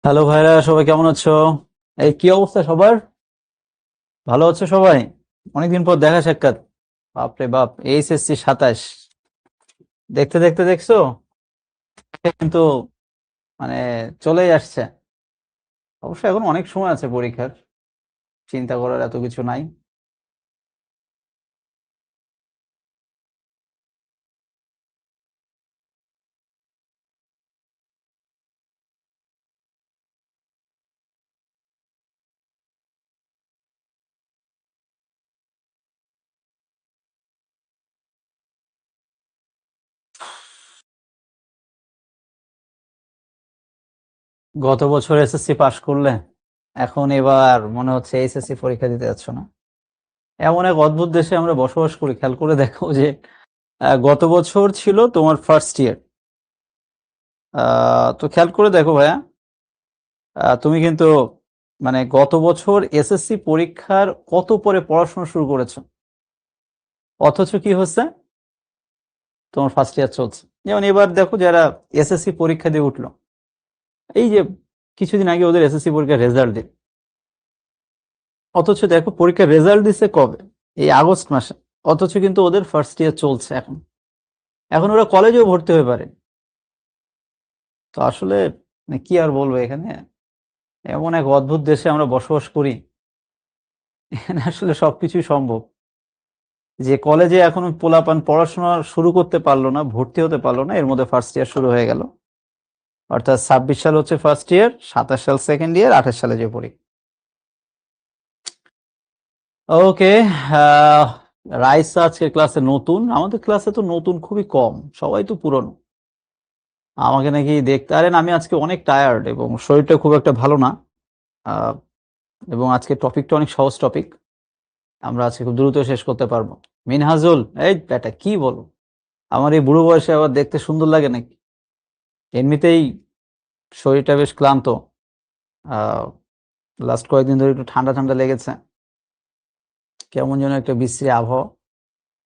Hello ভাইরা, সবাই কেমন আছো? এই কি অবস্থা সবার? ভালো আছো সবাই? অনেকদিন পর দেখা সাক্ষাৎ। বাপরে বাপ, এইচএসসি 27 দেখতে দেখতে দেখছো কিন্তু, মানে চলেই আসছে। অবশ্য এখন অনেক সময় আছে পরীক্ষার, চিন্তা করার এত কিছু নাই। গত বছর এসএসসি পাশ করলে, এখন এবার মনে হচ্ছে এইচএসসি পরীক্ষা দিতে যাচ্ছ না। এমন এক অদ্ভুত দেশে আমরা বসবাস করি, খেয়াল করে দেখো যে গত বছর ছিল তোমার ফার্স্ট ইয়ার। তো খেয়াল করে দেখো ভাইয়া, তুমি কিন্তু মানে গত বছর এসএসসি পরীক্ষার কত পরে পড়াশোনা শুরু করেছো, অথচ কি হচ্ছে, তোমার ফার্স্ট ইয়ার চলছে। যেমন এবার দেখো যারা এসএসসি পরীক্ষা দিয়ে উঠলো, এই যে কিছুদিন আগে ওদের এসএসসি পরীক্ষার রেজাল্ট দিল, অথচ দেখো পরীক্ষার রেজাল্ট দিচ্ছে কবে, এই আগস্ট মাসে, অথচ কিন্তু ওদের ফার্স্ট ইয়ার চলছে এখন। এখন ওরা কলেজেও ভর্তি হয়ে পারে। তো আসলে মানে কি আর বলবো, এখানে এমন এক অদ্ভুত দেশে আমরা বসবাস করি, এখানে আসলে সবকিছুই সম্ভব। যে কলেজে এখনো পোলাপান পড়াশোনা শুরু করতে পারলো না, ভর্তি হতে পারলো না, এর মধ্যে ফার্স্ট ইয়ার শুরু হয়ে গেল। অর্থাৎ 26 সাল হচ্ছে ফার্স্ট ইয়ার, 27 সাল সেকেন্ড ইয়ার, 28 সালে যে পড়ি। ওকে। রাইস আজকে ক্লাসে নতুন, আমাদের ক্লাসে তো নতুন খুবই কম, সবাই তো পুরনো। আমাকে নাকি দেখতে, আরে না, আমি আজকে অনেক টায়ার্ড এবং শরীরটা খুব একটা ভালো না। আহ, এবং আজকে টপিকটা অনেক সহজ টপিক, আমরা আজকে খুব দ্রুত শেষ করতে পারবো। মিনহাজুল, এই বেটা কি বলো, আমার এই বুড়ো বয়সে আবার দেখতে সুন্দর লাগে নাকি? এমনিতেই শরীরটা বেশ ক্লান্ত। আহ লাস্ট কয়েকদিন ধরে একটু ঠান্ডা ঠান্ডা লেগেছে, কেমন যেন একটা বিশ্রী আবহাওয়া।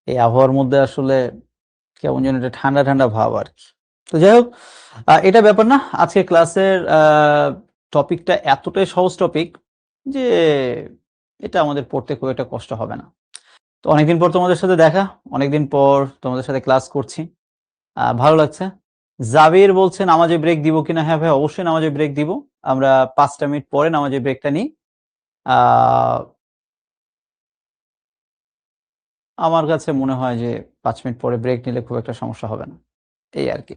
এই আবহাওয়ার মধ্যে আসলে কেমন যেন একটা ঠান্ডা ঠান্ডা ভাব আর কি। তো যাই হোক, এটা ব্যাপার না। আজকে ক্লাসের টপিকটা এতটাই সহজ টপিক যে এটা আমাদের পড়তে খুব একটা কষ্ট হবে না। তো অনেকদিন পর তোমাদের সাথে দেখা, অনেকদিন পর তোমাদের সাথে ক্লাস করছি, ভালো লাগছে। জাবির বলছে নামাজে ব্রেক দিব কিনা? হ্যাঁ ভাই, অবশ্যই নামাজে ব্রেক দিব। আমরা 5টা মিনিট পরে নামাজে ব্রেকটা নিই। আহ আমার কাছে মনে হয় যে 5 মিনিট পরে ব্রেক নিলে খুব একটা সমস্যা হবে না, এই আর কি।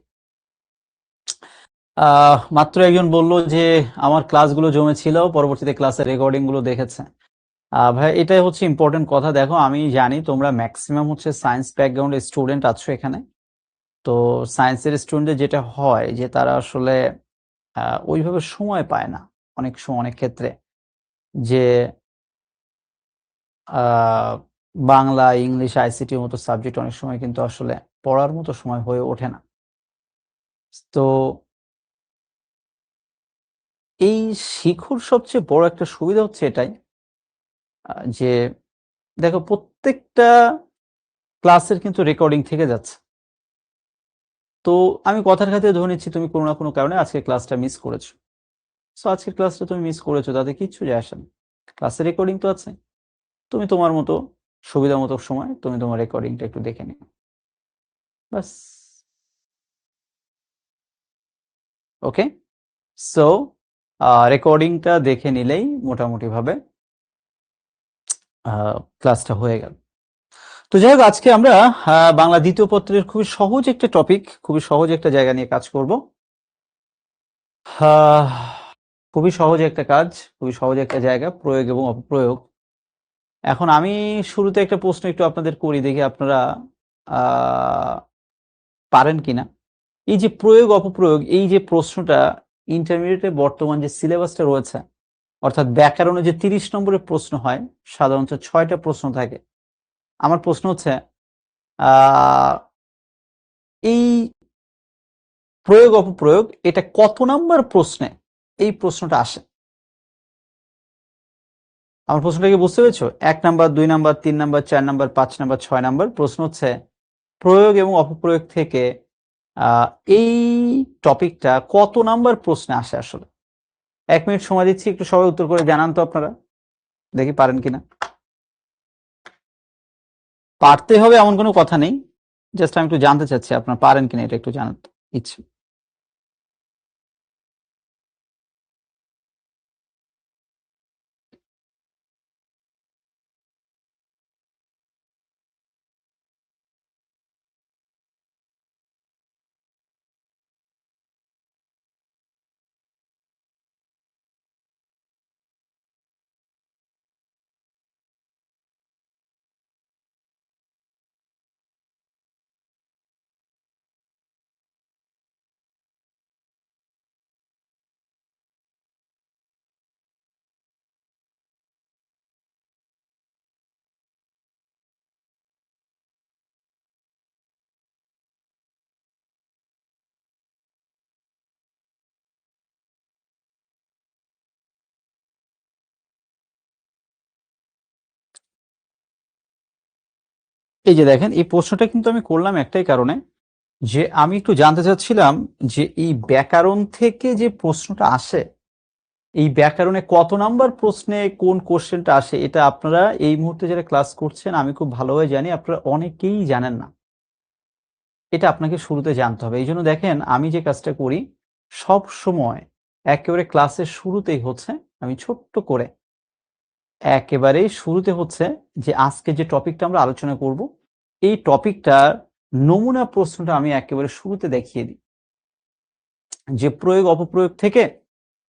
মাত্র একজন বলল যে আমার ক্লাসগুলো জমেছিল, পরবর্তীতে ক্লাসের রেকর্ডিং গুলো দেখেছে। ভাই, এটাই হচ্ছে ইম্পর্টেন্ট কথা। দেখো, আমি জানি তোমরা ম্যাক্সিমাম হচ্ছে সায়েন্স ব্যাকগ্রাউন্ডের স্টুডেন্ট আছো এখানে। তো সায়েন্সের স্টুডেন্টদের যেটা হয় যে তারা আসলে ওইভাবে সময় পায় না, অনেক সময় অনেক ক্ষেত্রে, যে আহ, বাংলা, ইংলিশ, আইসিটির মতো সাবজেক্ট অনেক সময় কিন্তু আসলে পড়ার মতো সময় হয়ে ওঠে না। তো এই শিখুর সবচেয়ে বড় একটা সুবিধা হচ্ছে এটাই, যে দেখো প্রত্যেকটা ক্লাসের কিন্তু রেকর্ডিং থেকে যাচ্ছে। তো আমি কথার খাতিরে ধরে নিচ্ছি তুমি কোনো না কোনো কারণে আজকে ক্লাসটা মিস করেছো। সো আজকের ক্লাসটা তুমি মিস করেছো, তাতে কিচ্ছু যায় আসে না, ক্লাসের রেকর্ডিং তো আছে। তুমি তোমার মতো সুবিধা মতো সময় তুমি তোমার রেকর্ডিংটা একটু দেখে নিও, বাস। ওকে। সো রেকর্ডিংটা দেখে নিলেই মোটামুটি ভাবে ক্লাসটা হয়ে গেল। তো যাই হোক, আজকে আমরা বাংলা দ্বিতীয় পত্রের খুবই সহজ একটা টপিক, খুবই সহজ একটা জায়গা নিয়ে কাজ করব। আহ, খুবই সহজ একটা কাজ, খুবই সহজ একটা জায়গা, প্রয়োগ এবং অপপ্রয়োগ। এখন আমি শুরুতে একটা প্রশ্ন একটু আপনাদের করি, দেখি আপনারা আহ, পারেন কিনা। এই যে প্রয়োগ অপপ্রয়োগ, এই যে প্রশ্নটা ইন্টারমিডিয়েটে বর্তমান যে সিলেবাসটা রয়েছে, অর্থাৎ ব্যাকরণে যে 30 নম্বরের প্রশ্ন হয়, সাধারণত 6টা প্রশ্ন থাকে। আমার প্রশ্ন হচ্ছে, আহ এই প্রয়োগ অপপ্রয়োগ এটা কত নাম্বার প্রশ্নে এই প্রশ্নটা আসে? আমার প্রশ্নটা কি বুঝতে পেরেছো? 1 number, 2 number, 3 number, 4 number, 5 number, 6 number? প্রশ্ন হচ্ছে প্রয়োগ এবং অপপ্রয়োগ থেকে আহ এই টপিকটা কত নাম্বার প্রশ্নে আসে আসলে। 1 মিনিট সময় দিচ্ছি, একটু সবাই উত্তর করে জানান তো আপনারা, দেখি পারেন কিনা। পারতে হবে এমন কোনো কথা নেই, জাস্ট আমি একটু জানতে চাচ্ছি আপনারা পারেন কিনা, এটা একটু জানার ইচ্ছে। এই যে দেখেন, এই প্রশ্নটা কিন্তু আমি করলাম একটাই কারণে, যে আমি একটু জানতে চাচ্ছিলাম যে এই ব্যাকরণ থেকে যে প্রশ্নটা আসে, এই ব্যাকরণে কত নাম্বার প্রশ্নে কোন কোশ্চেনটা আসে, এটা আপনারা এই মুহূর্তে যারা ক্লাস করছেন আমি খুব ভালোভাবে জানি আপনারা অনেকেই জানেন না। এটা আপনাকে শুরুতে জানতে হবে। এই জন্য দেখেন আমি যে কাজটা করি সব সময় একেবারে ক্লাসের শুরুতেই হচ্ছে আমি ছোট্ট করে একেবারেই শুরুতে হচ্ছে যে আজকে যে টপিকটা আমরা আলোচনা করব এই টপিকটার নমুনা প্রশ্নটা আমি একেবারে শুরুতে দেখিয়ে দিই, যে প্রয়োগ অপপ্রয়োগ থেকে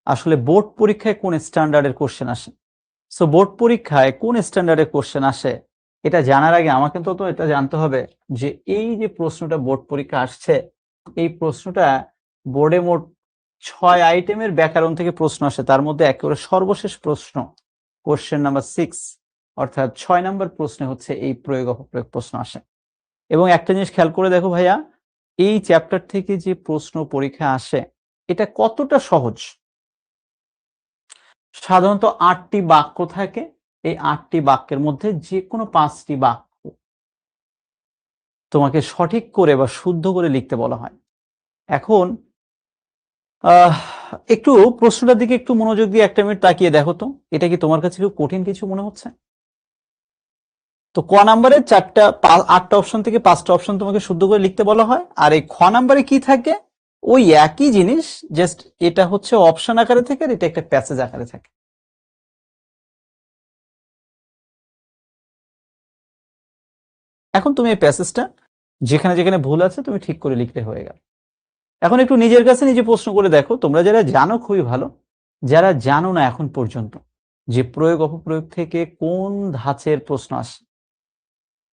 আসলে বোর্ড পরীক্ষায় কোন স্ট্যান্ডার্ডের কোশ্চেন আসে। সো বোর্ড পরীক্ষায় কোন স্ট্যান্ডার্ডের কোশ্চেন আসে এটা জানার আগে আমাকে তো এটা জানতে হবে যে এই যে প্রশ্নটা বোর্ড পরীক্ষা আসছে, এই প্রশ্নটা বোর্ডে মোট 6 আইটেমের ব্যাকরণ থেকে প্রশ্ন আসে, তার মধ্যে একেবারে সর্বশেষ প্রশ্ন কোশ্চেন নাম্বার 6 অর্থাৎ 6 নাম্বার প্রশ্নে হচ্ছে এই প্রয়োগ অপপ্রয়োগ প্রশ্ন আসে। এবং একটা জিনিস খেয়াল করে দেখো ভাইয়া, এই চ্যাপ্টার থেকে যে প্রশ্ন পরীক্ষা আসে এটা কতটা সহজ। সাধারণত 8টি বাক্য থাকে, এই 8টি বাক্যের মধ্যে যে কোনো 5টি বাক্য তোমাকে সঠিক করে বা শুদ্ধ করে লিখতে বলা হয়। এখন একটু প্রশ্নটার দিকে একটু মনোযোগ দিয়ে 1 মিনিট তাকিয়ে দেখো তো, এটা কি তোমার কাছে খুব কঠিন কিছু মনে হচ্ছে? তো ক নাম্বারের 8টা অপশন থেকে 5টা অপশন তোমাকে শুদ্ধ করে লিখতে বলা হয়, আর এই খ নাম্বারে কি থাকে ওই একই জিনিস, জাস্ট এটা হচ্ছে অপশন আকারে থাকে আর এটা একটা প্যাসেজ আকারে থাকে। এখন তুমি এই প্যাসেজটা যেখানে যেখানে ভুল আছে তুমি ঠিক করে লিখতে হয়ে গেল। এখন একটু নিজের কাছে নিজে প্রশ্ন করে দেখো, তোমরা যারা জানো খুবই ভালো, যারা জানো না এখন পর্যন্ত যে প্রয়োগ অপপ্রয়োগ থেকে কোন ধাঁচের প্রশ্ন আসে,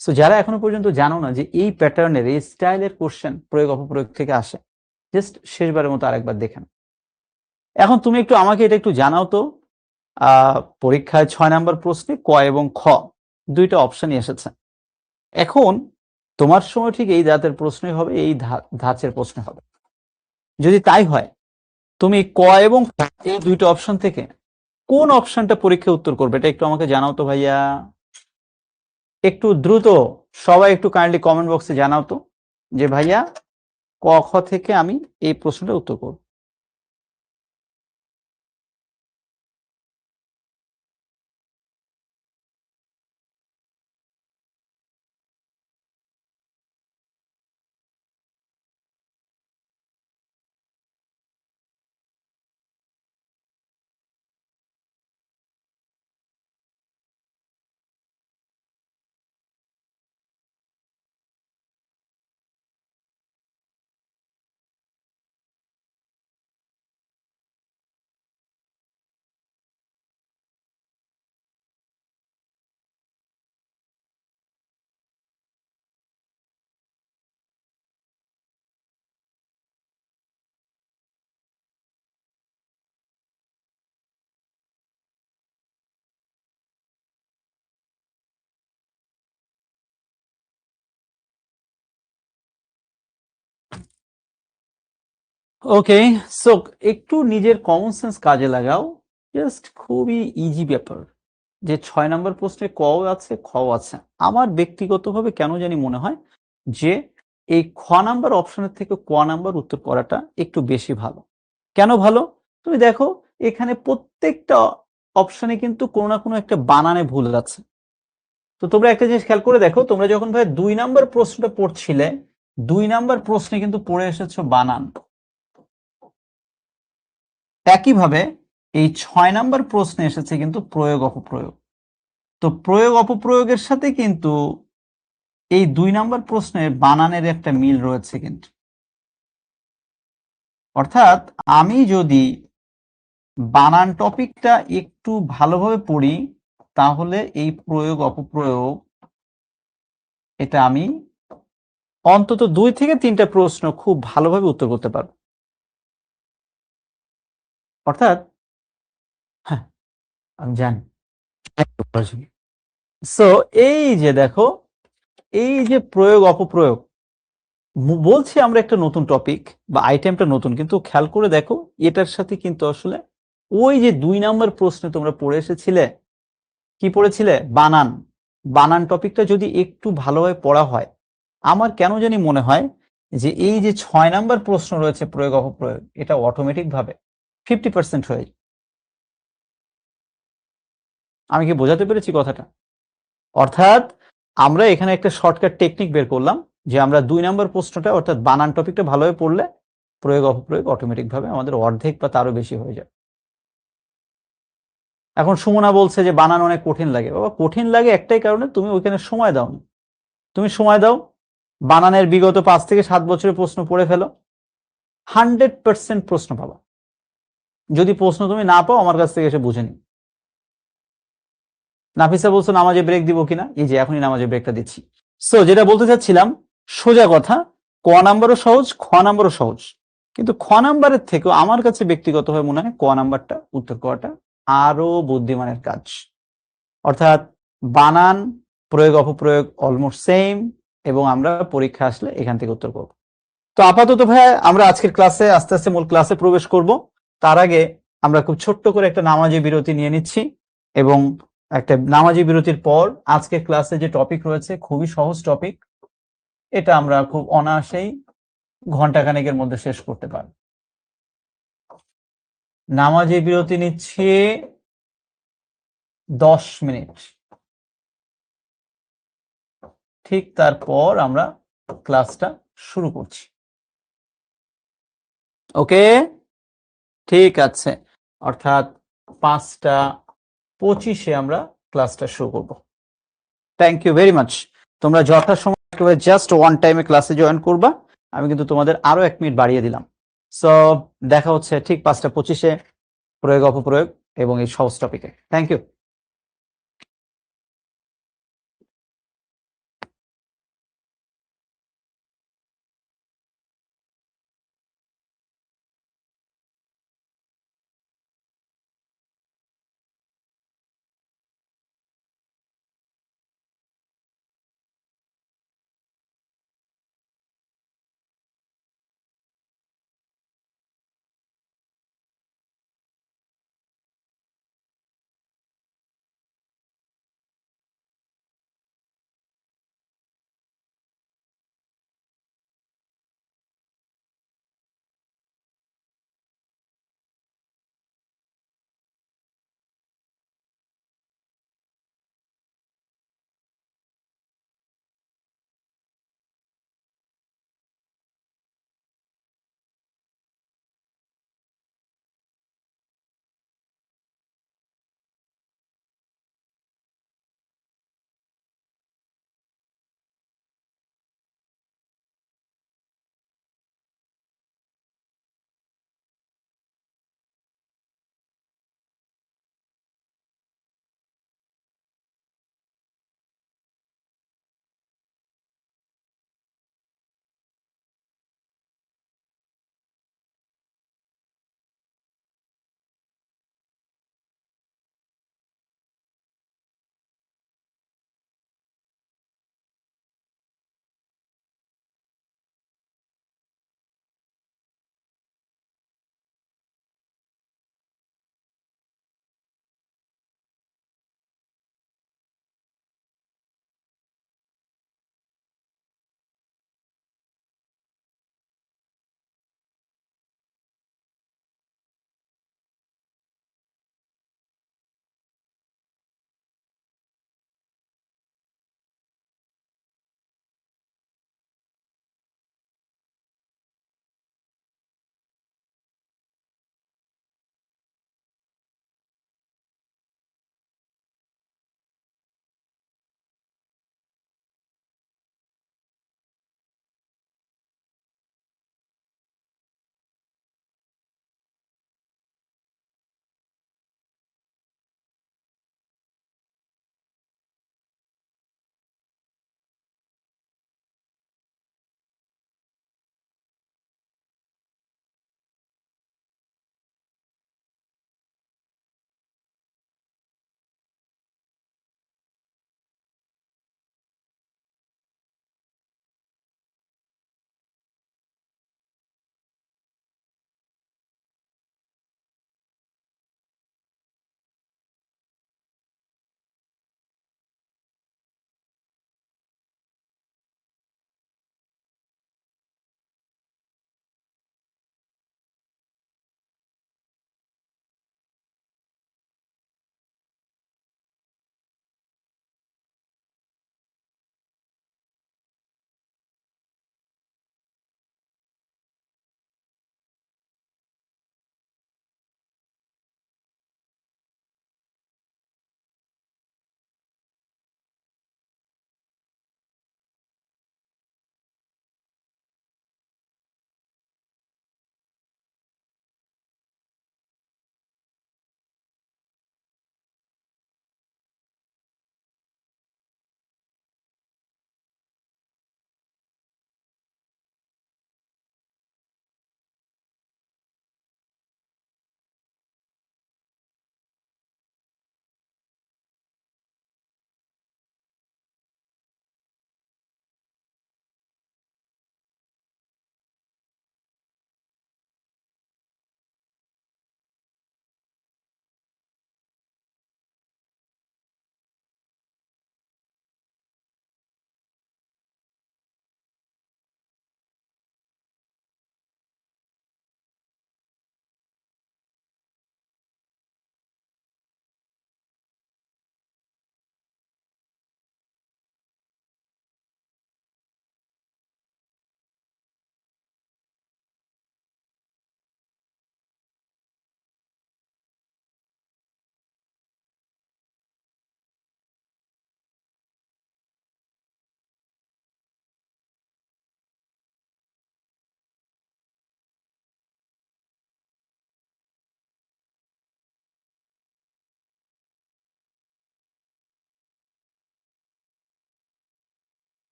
সো যারা এখনো পর্যন্ত জানো না যে এই প্যাটার্নের এই স্টাইলের কোশ্চেন প্রয়োগ অপপ্রয়োগ থেকে আসে, জাস্ট শেষবারের মতো আরেকবার দেখেন। এখন তুমি একটু আমাকে এটা একটু জানাও তো, পরীক্ষায় 6 নাম্বার প্রশ্নে ক এবং খ দুইটা অপশনই এসেছে। এখন তোমার সময় ঠিক এই জাতের প্রশ্নই হবে, এই ধাঁচের প্রশ্ন হবে। যদি তাই হয় তুমি ক এবং খ এই দুইটা অপশন থেকে কোন অপশনটা পরীক্ষায় উত্তর করবে এটা একটু আমাকে জানাও তো ভাইয়া, একটু দ্রুত সবাই একটু কাইন্ডলি কমেন্ট বক্সে জানাও তো যে ভাইয়া ক খ থেকে আমি এই প্রশ্নটা উত্তর করব। ওকে, সো একটু নিজের কমন সেন্স কাজে লাগাও, জাস্ট খুবই ইজি ব্যাপার, যে 6 নাম্বার প্রশ্নে ক আছে খ আছে। আমার ব্যক্তিগতভাবে কেন জানি মনে হয় যে এই খ নাম্বার অপশনের থেকে ক নাম্বার উত্তর করাটা একটু বেশি ভালো। কেন ভালো? তুমি দেখো এখানে প্রত্যেকটা অপশনে কিন্তু কোনো না কোনো একটা বানানে ভুল আছে। তো তোমরা একটা জিনিস খেয়াল করে দেখো, তোমরা যখন ভাই 2 নাম্বার প্রশ্নটা পড়ছিলে, 2 নাম্বার প্রশ্নে কিন্তু পড়ে এসেছো বানান। একইভাবে এই 6 নাম্বার প্রশ্নে এসেছে কিন্তু প্রয়োগ অপপ্রয়োগ। তো প্রয়োগ অপপ্রয়োগের সাথে কিন্তু এই 2 নাম্বার প্রশ্নের বানানের একটা মিল রয়েছে কিন্তু। অর্থাৎ আমি যদি বানান টপিকটা একটু ভালোভাবে পড়ি, তাহলে এই প্রয়োগ অপপ্রয়োগ এটা আমি অন্তত 2 থেকে 3টা প্রশ্ন খুব ভালোভাবে উত্তর করতে পারবো। অর্থাৎ হ্যাঁ, আমি জানি। সো এই যে দেখো, এই যে প্রয়োগ অপপ্রয়োগ, বলছি আমরা একটা নতুন টপিক বা আইটেমটা নতুন, কিন্তু খেয়াল করে দেখো এটার সাথে কিন্তু আসলে ওই যে 2 নাম্বার প্রশ্নে তোমরা পড়ে এসেছিলে, কি পড়েছিলে? বানান। বানান টপিকটা যদি একটু ভালোভাবে পড়া হয়, আমার কেন জানি মনে হয় যে এই যে 6 নাম্বার প্রশ্ন রয়েছে প্রয়োগ অপপ্রয়োগ, এটা অটোমেটিক ভাবে 50% হয়ে যায়। আমি কি বোঝাতে পেরেছি কথাটা? অর্থাৎ আমরা এখানে একটা শর্টকাট টেকনিক বের করলাম যে আমরা 2 নাম্বার প্রশ্নটা অর্থাৎ বানান টপিকটা ভালোভাবে পড়লে প্রয়োগ অপপ্রয়োগ অটোমেটিক ভাবে আমাদের অর্ধেক বা তারও বেশি হয়ে যায়। এখন সুমনা বলছে যে বানান অনেক কঠিন লাগে। বাবা, কঠিন লাগে একটাই কারণে, তুমি ওইখানে সময় দাও না। তুমি সময় দাও, বানানের বিগত 5 থেকে 7 বছরের প্রশ্ন পড়ে ফেলো, 100% প্রশ্ন পাবা। যদি প্রশ্ন তুমি না পাও, আমার কাছ থেকে এসে বুঝে নিও। নাফিসা বলছো নামাজে ব্রেক দিব কিনা, এই যে এখনই নামাজে ব্রেকটা দিচ্ছি। সো যেটা বলতে চাচ্ছিলাম, সোজা কথা, ক নাম্বারও সহজ, খ নাম্বারও সহজ, কিন্তু খ নাম্বারের থেকেও আমার কাছে ব্যক্তিগতভাবে মনে হয় ক নাম্বারটা উত্তর করাটা আরো বুদ্ধিমানের কাজ। অর্থাৎ বানান, প্রয়োগ অপপ্রয়োগ অলমোস্ট সেম, এবং আমরা পরীক্ষা আসলে এখান থেকে উত্তর করব। তো আপাতত ভাই আমরা আজকের ক্লাসে আস্তে আস্তে মূল ক্লাসে প্রবেশ করব। তার আগে আমরা খুব ছোট্ট করে একটা নামাজি বিরতি নিয়ে নিচ্ছি, এবং একটা নামাজি বিরতির পর আজকের ক্লাসে যে টপিক রয়েছে খুবই সহজ টপিক, এটা আমরা খুব অনায়াসেই ঘন্টাখানেকের মধ্যে শেষ করতে পারব। নামাজি বিরতি নিচ্ছি 10 মিনিট, ঠিক তারপর আমরা ক্লাসটা শুরু করছি। ওকে, ঠিক আছে। অর্থাৎ 5টা 25-এ আমরা ক্লাসটা শুরু করব। Thank you very much. তোমরা যথাসময়ে জাস্ট ওয়ান টাইমে ক্লাসে জয়েন করবা। আমি কিন্তু তোমাদের আরো 1 মিনিট বাড়িয়ে দিলাম। সো দেখা হচ্ছে ঠিক 5টা 25-এ প্রয়োগ অপপ্রয়োগ এবং এই সহজ টপিকে। Thank you.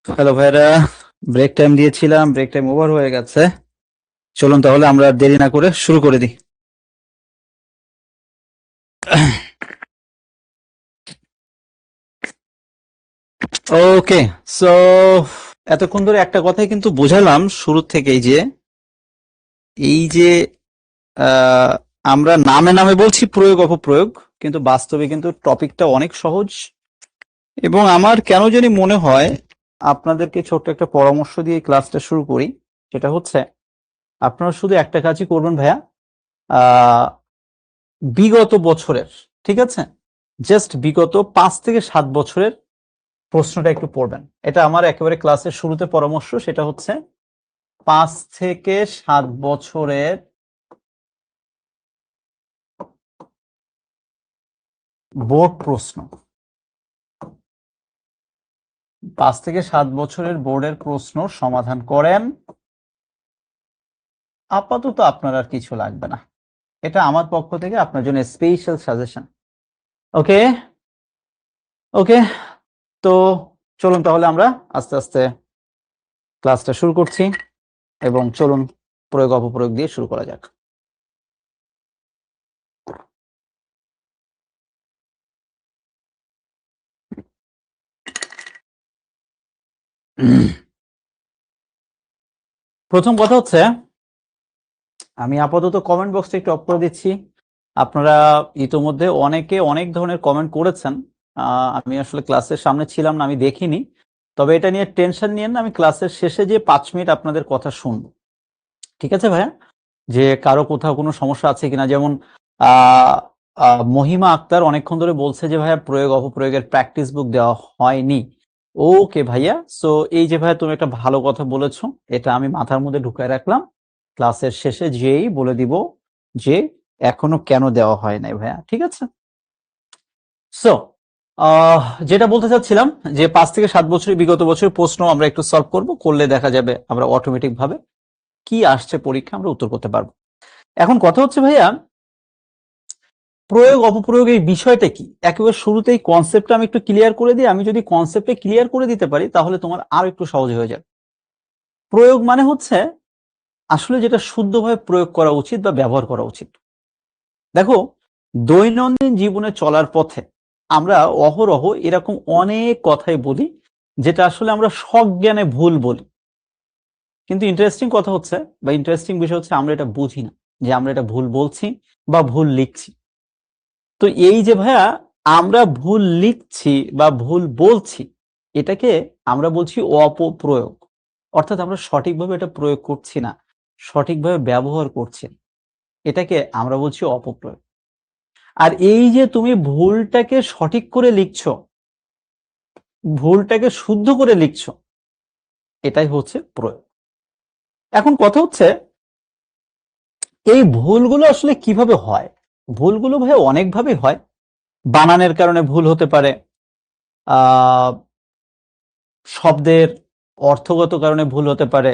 হ্যালো ভাইরা, ব্রেক টাইম দিয়েছিলাম, ব্রেক টাইম ওভার হয়ে গেছে। চলুন তাহলে আমরা আর দেরি না করে শুরু করে দিই। ওকে, সো এতক্ষণ ধরে একটা কথাই কিন্তু বোঝালাম শুরু থেকেই যে এই যে আহ, আমরা নামে নামে বলছি প্রয়োগ অপপ্রয়োগ, কিন্তু বাস্তবে কিন্তু টপিকটা অনেক সহজ। এবং আমার কেন জানি মনে হয় আপনাদেরকে ছোট্ট একটা পরামর্শ দিয়ে ক্লাসটা শুরু করি। সেটা হচ্ছে আপনারা শুধু একটা কাজই করবেন ভাইয়া, আহ বিগত বছরের, ঠিক আছে, জাস্ট বিগত 5 থেকে 7 বছরের প্রশ্নটা একটু পড়বেন। এটা আমার একেবারে ক্লাসের শুরুতে পরামর্শ। সেটা হচ্ছে 5 থেকে 7 বছরের বোর্ড প্রশ্ন, 5 থেকে 7 বছরের বোর্ডের প্রশ্ন সমাধান করেন। আপাতত আপনার আর কিছু লাগবে না, এটা আমার পক্ষ থেকে আপনার জন্য স্পেশাল সাজেশন। ওকে ওকে, তো চলুন তাহলে আমরা আস্তে আস্তে ক্লাসটা শুরু করছি, এবং চলুন প্রয়োগ অপপ্রয়োগ দিয়ে শুরু করা যাক। প্রথম কথা হচ্ছে, আমি আপাতত কমেন্ট বক্সটা একটু অফ করে দিচ্ছি। আপনারা ইতোমধ্যে অনেকে অনেক ধরনের কমেন্ট করেছেন। আমি আসলে ক্লাসের সামনে ছিলাম না, আমি দেখিনি। তবে এটা নিয়ে টেনশন নিয়েন না, আমি ক্লাসের শেষে যে 5 মিনিট আপনাদের কথা শুনবো, ঠিক আছে ভাইয়া? যে কারো কোথাও কোনো সমস্যা আছে কিনা। যেমন আহ মহিমা আক্তার অনেকক্ষণ ধরে বলছে যে ভাইয়া প্রয়োগ অপপ্রয়োগের প্র্যাকটিস বুক দেওয়া হয়নি। ওকে ভাইয়া, সো এই যে ভাইয়া তুমি একটা ভালো কথা বলেছো, এটা আমি মাথার মধ্যে ঢুকায় রাখলাম। ক্লাসের শেষে যেই বলে দিব যে এখনো কেন দেওয়া হয় নাই ভাইয়া, ঠিক আছে? সো যেটা বলতে চাচ্ছিলাম যে 5 থেকে 7 বছরের বিগত বছরের প্রশ্ন আমরা একটু সলভ করব, করলে দেখা যাবে আমরা অটোমেটিক ভাবে কি আসছে পরীক্ষা আমরা উত্তর করতে পারবো। এখন কথা হচ্ছে ভাইয়া, প্রয়োগ অপপ্রয়োগ এই বিষয়টা কি, একেবারে শুরুতেই কনসেপ্টটা আমি একটু ক্লিয়ার করে দিই। আমি যদি কনসেপ্টে ক্লিয়ার করে দিতে পারি তাহলে তোমার আরো একটু সহজ হয়ে যাবে। প্রয়োগ মানে হচ্ছে আসলে যেটা শুদ্ধভাবে প্রয়োগ করা উচিত বা ব্যবহার করা উচিত। দেখো, দৈনন্দিন জীবনে চলার পথে আমরা অহরহ এরকম অনেক কথাই বলি যেটা আসলে আমরা সজ্ঞানে ভুল বলি। কিন্তু ইন্টারেস্টিং কথা হচ্ছে বা ইন্টারেস্টিং বিষয় হচ্ছে আমরা এটা বুঝি না যে আমরা এটা ভুল বলছি বা ভুল লিখছি। তো এই যে ভাইয়া আমরা ভুল লিখছি বা ভুল বলছি, এটাকে আমরা বলছি অপপ্রয়োগ। অর্থাৎ আমরা সঠিকভাবে এটা প্রয়োগ করছি না, সঠিকভাবে ব্যবহার করছি না। এটাকে আমরা বলছি অপপ্রয়োগ। আর এই যে তুমি ভুলটাকে সঠিক করে লিখছো, ভুলটাকে শুদ্ধ করে লিখছো, এটাই হচ্ছে প্রয়োগ। এখন কথা হচ্ছে এই ভুলগুলো আসলে কিভাবে হয়। ভুলগুলো ভাই অনেকভাবে হয়। বানানের কারণে ভুল হতে পারে, আহ শব্দের অর্থগত কারণে ভুল হতে পারে,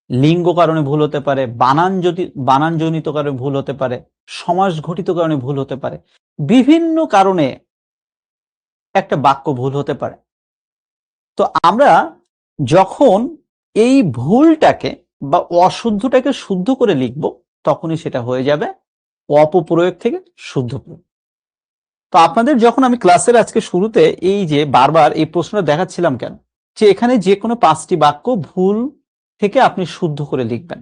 লিঙ্গ কারণে ভুল হতে পারে, বানানজনিত কারণে ভুল হতে পারে, সমাস ঘটিত কারণে ভুল হতে পারে, বিভিন্ন কারণে একটা বাক্য ভুল হতে পারে। তো আমরা যখন এই ভুলটাকে বা অশুদ্ধটাকে শুদ্ধ করে লিখব, তখনই সেটা হয়ে যাবে অপপ্রয়োগ থেকে শুদ্ধ প্রয়োগ। তো আপনাদের যখন আমি ক্লাসের আজকে শুরুতে এই যে বারবার এই প্রশ্নটা দেখাচ্ছিলাম কেন, যে এখানে যে কোনো 5টি বাক্য ভুল থেকে আপনি শুদ্ধ করে লিখবেন।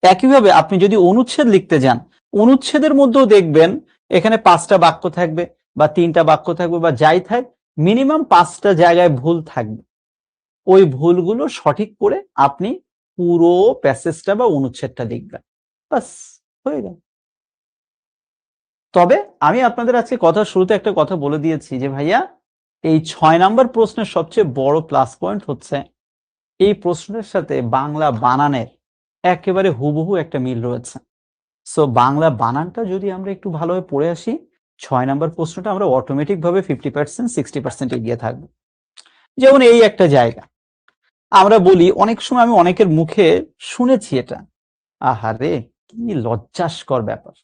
একইভাবে আপনি যদি অনুচ্ছেদ লিখতে যান, অনুচ্ছেদের মধ্যেও দেখবেন এখানে 5টা বাক্য থাকবে বা 3টা বাক্য থাকবে বা যাই থাক, মিনিমাম 5টা জায়গায় ভুল থাকবে। ওই ভুলগুলো সঠিক করে আপনি পুরো প্যাসেজটা বা অনুচ্ছেদটা লিখবেন, বাস হয়ে গেল। তবে আমি আপনাদের আজকে কথা শুরুতে একটা কথা বলে দিয়েছি যে ভাইয়া, এই 6 নাম্বার প্রশ্নের সবচেয়ে বড় প্লাস পয়েন্ট হচ্ছে এই প্রশ্নের সাথে বাংলা বানানের একেবারে হুবহু একটা মিল রয়েছে। সো বাংলা বানানটা যদি আমরা একটু ভালোভাবে পড়ে আসি, 6 নাম্বার প্রশ্নটা আমরা অটোমেটিক ভাবে 50% 60% এগিয়ে থাকবো। যেমন এই একটা জায়গা আমরা বলি, অনেক সময় আমি অনেকের মুখে শুনেছি এটা, আহারে কি লজ্জাস্কর ব্যাপার।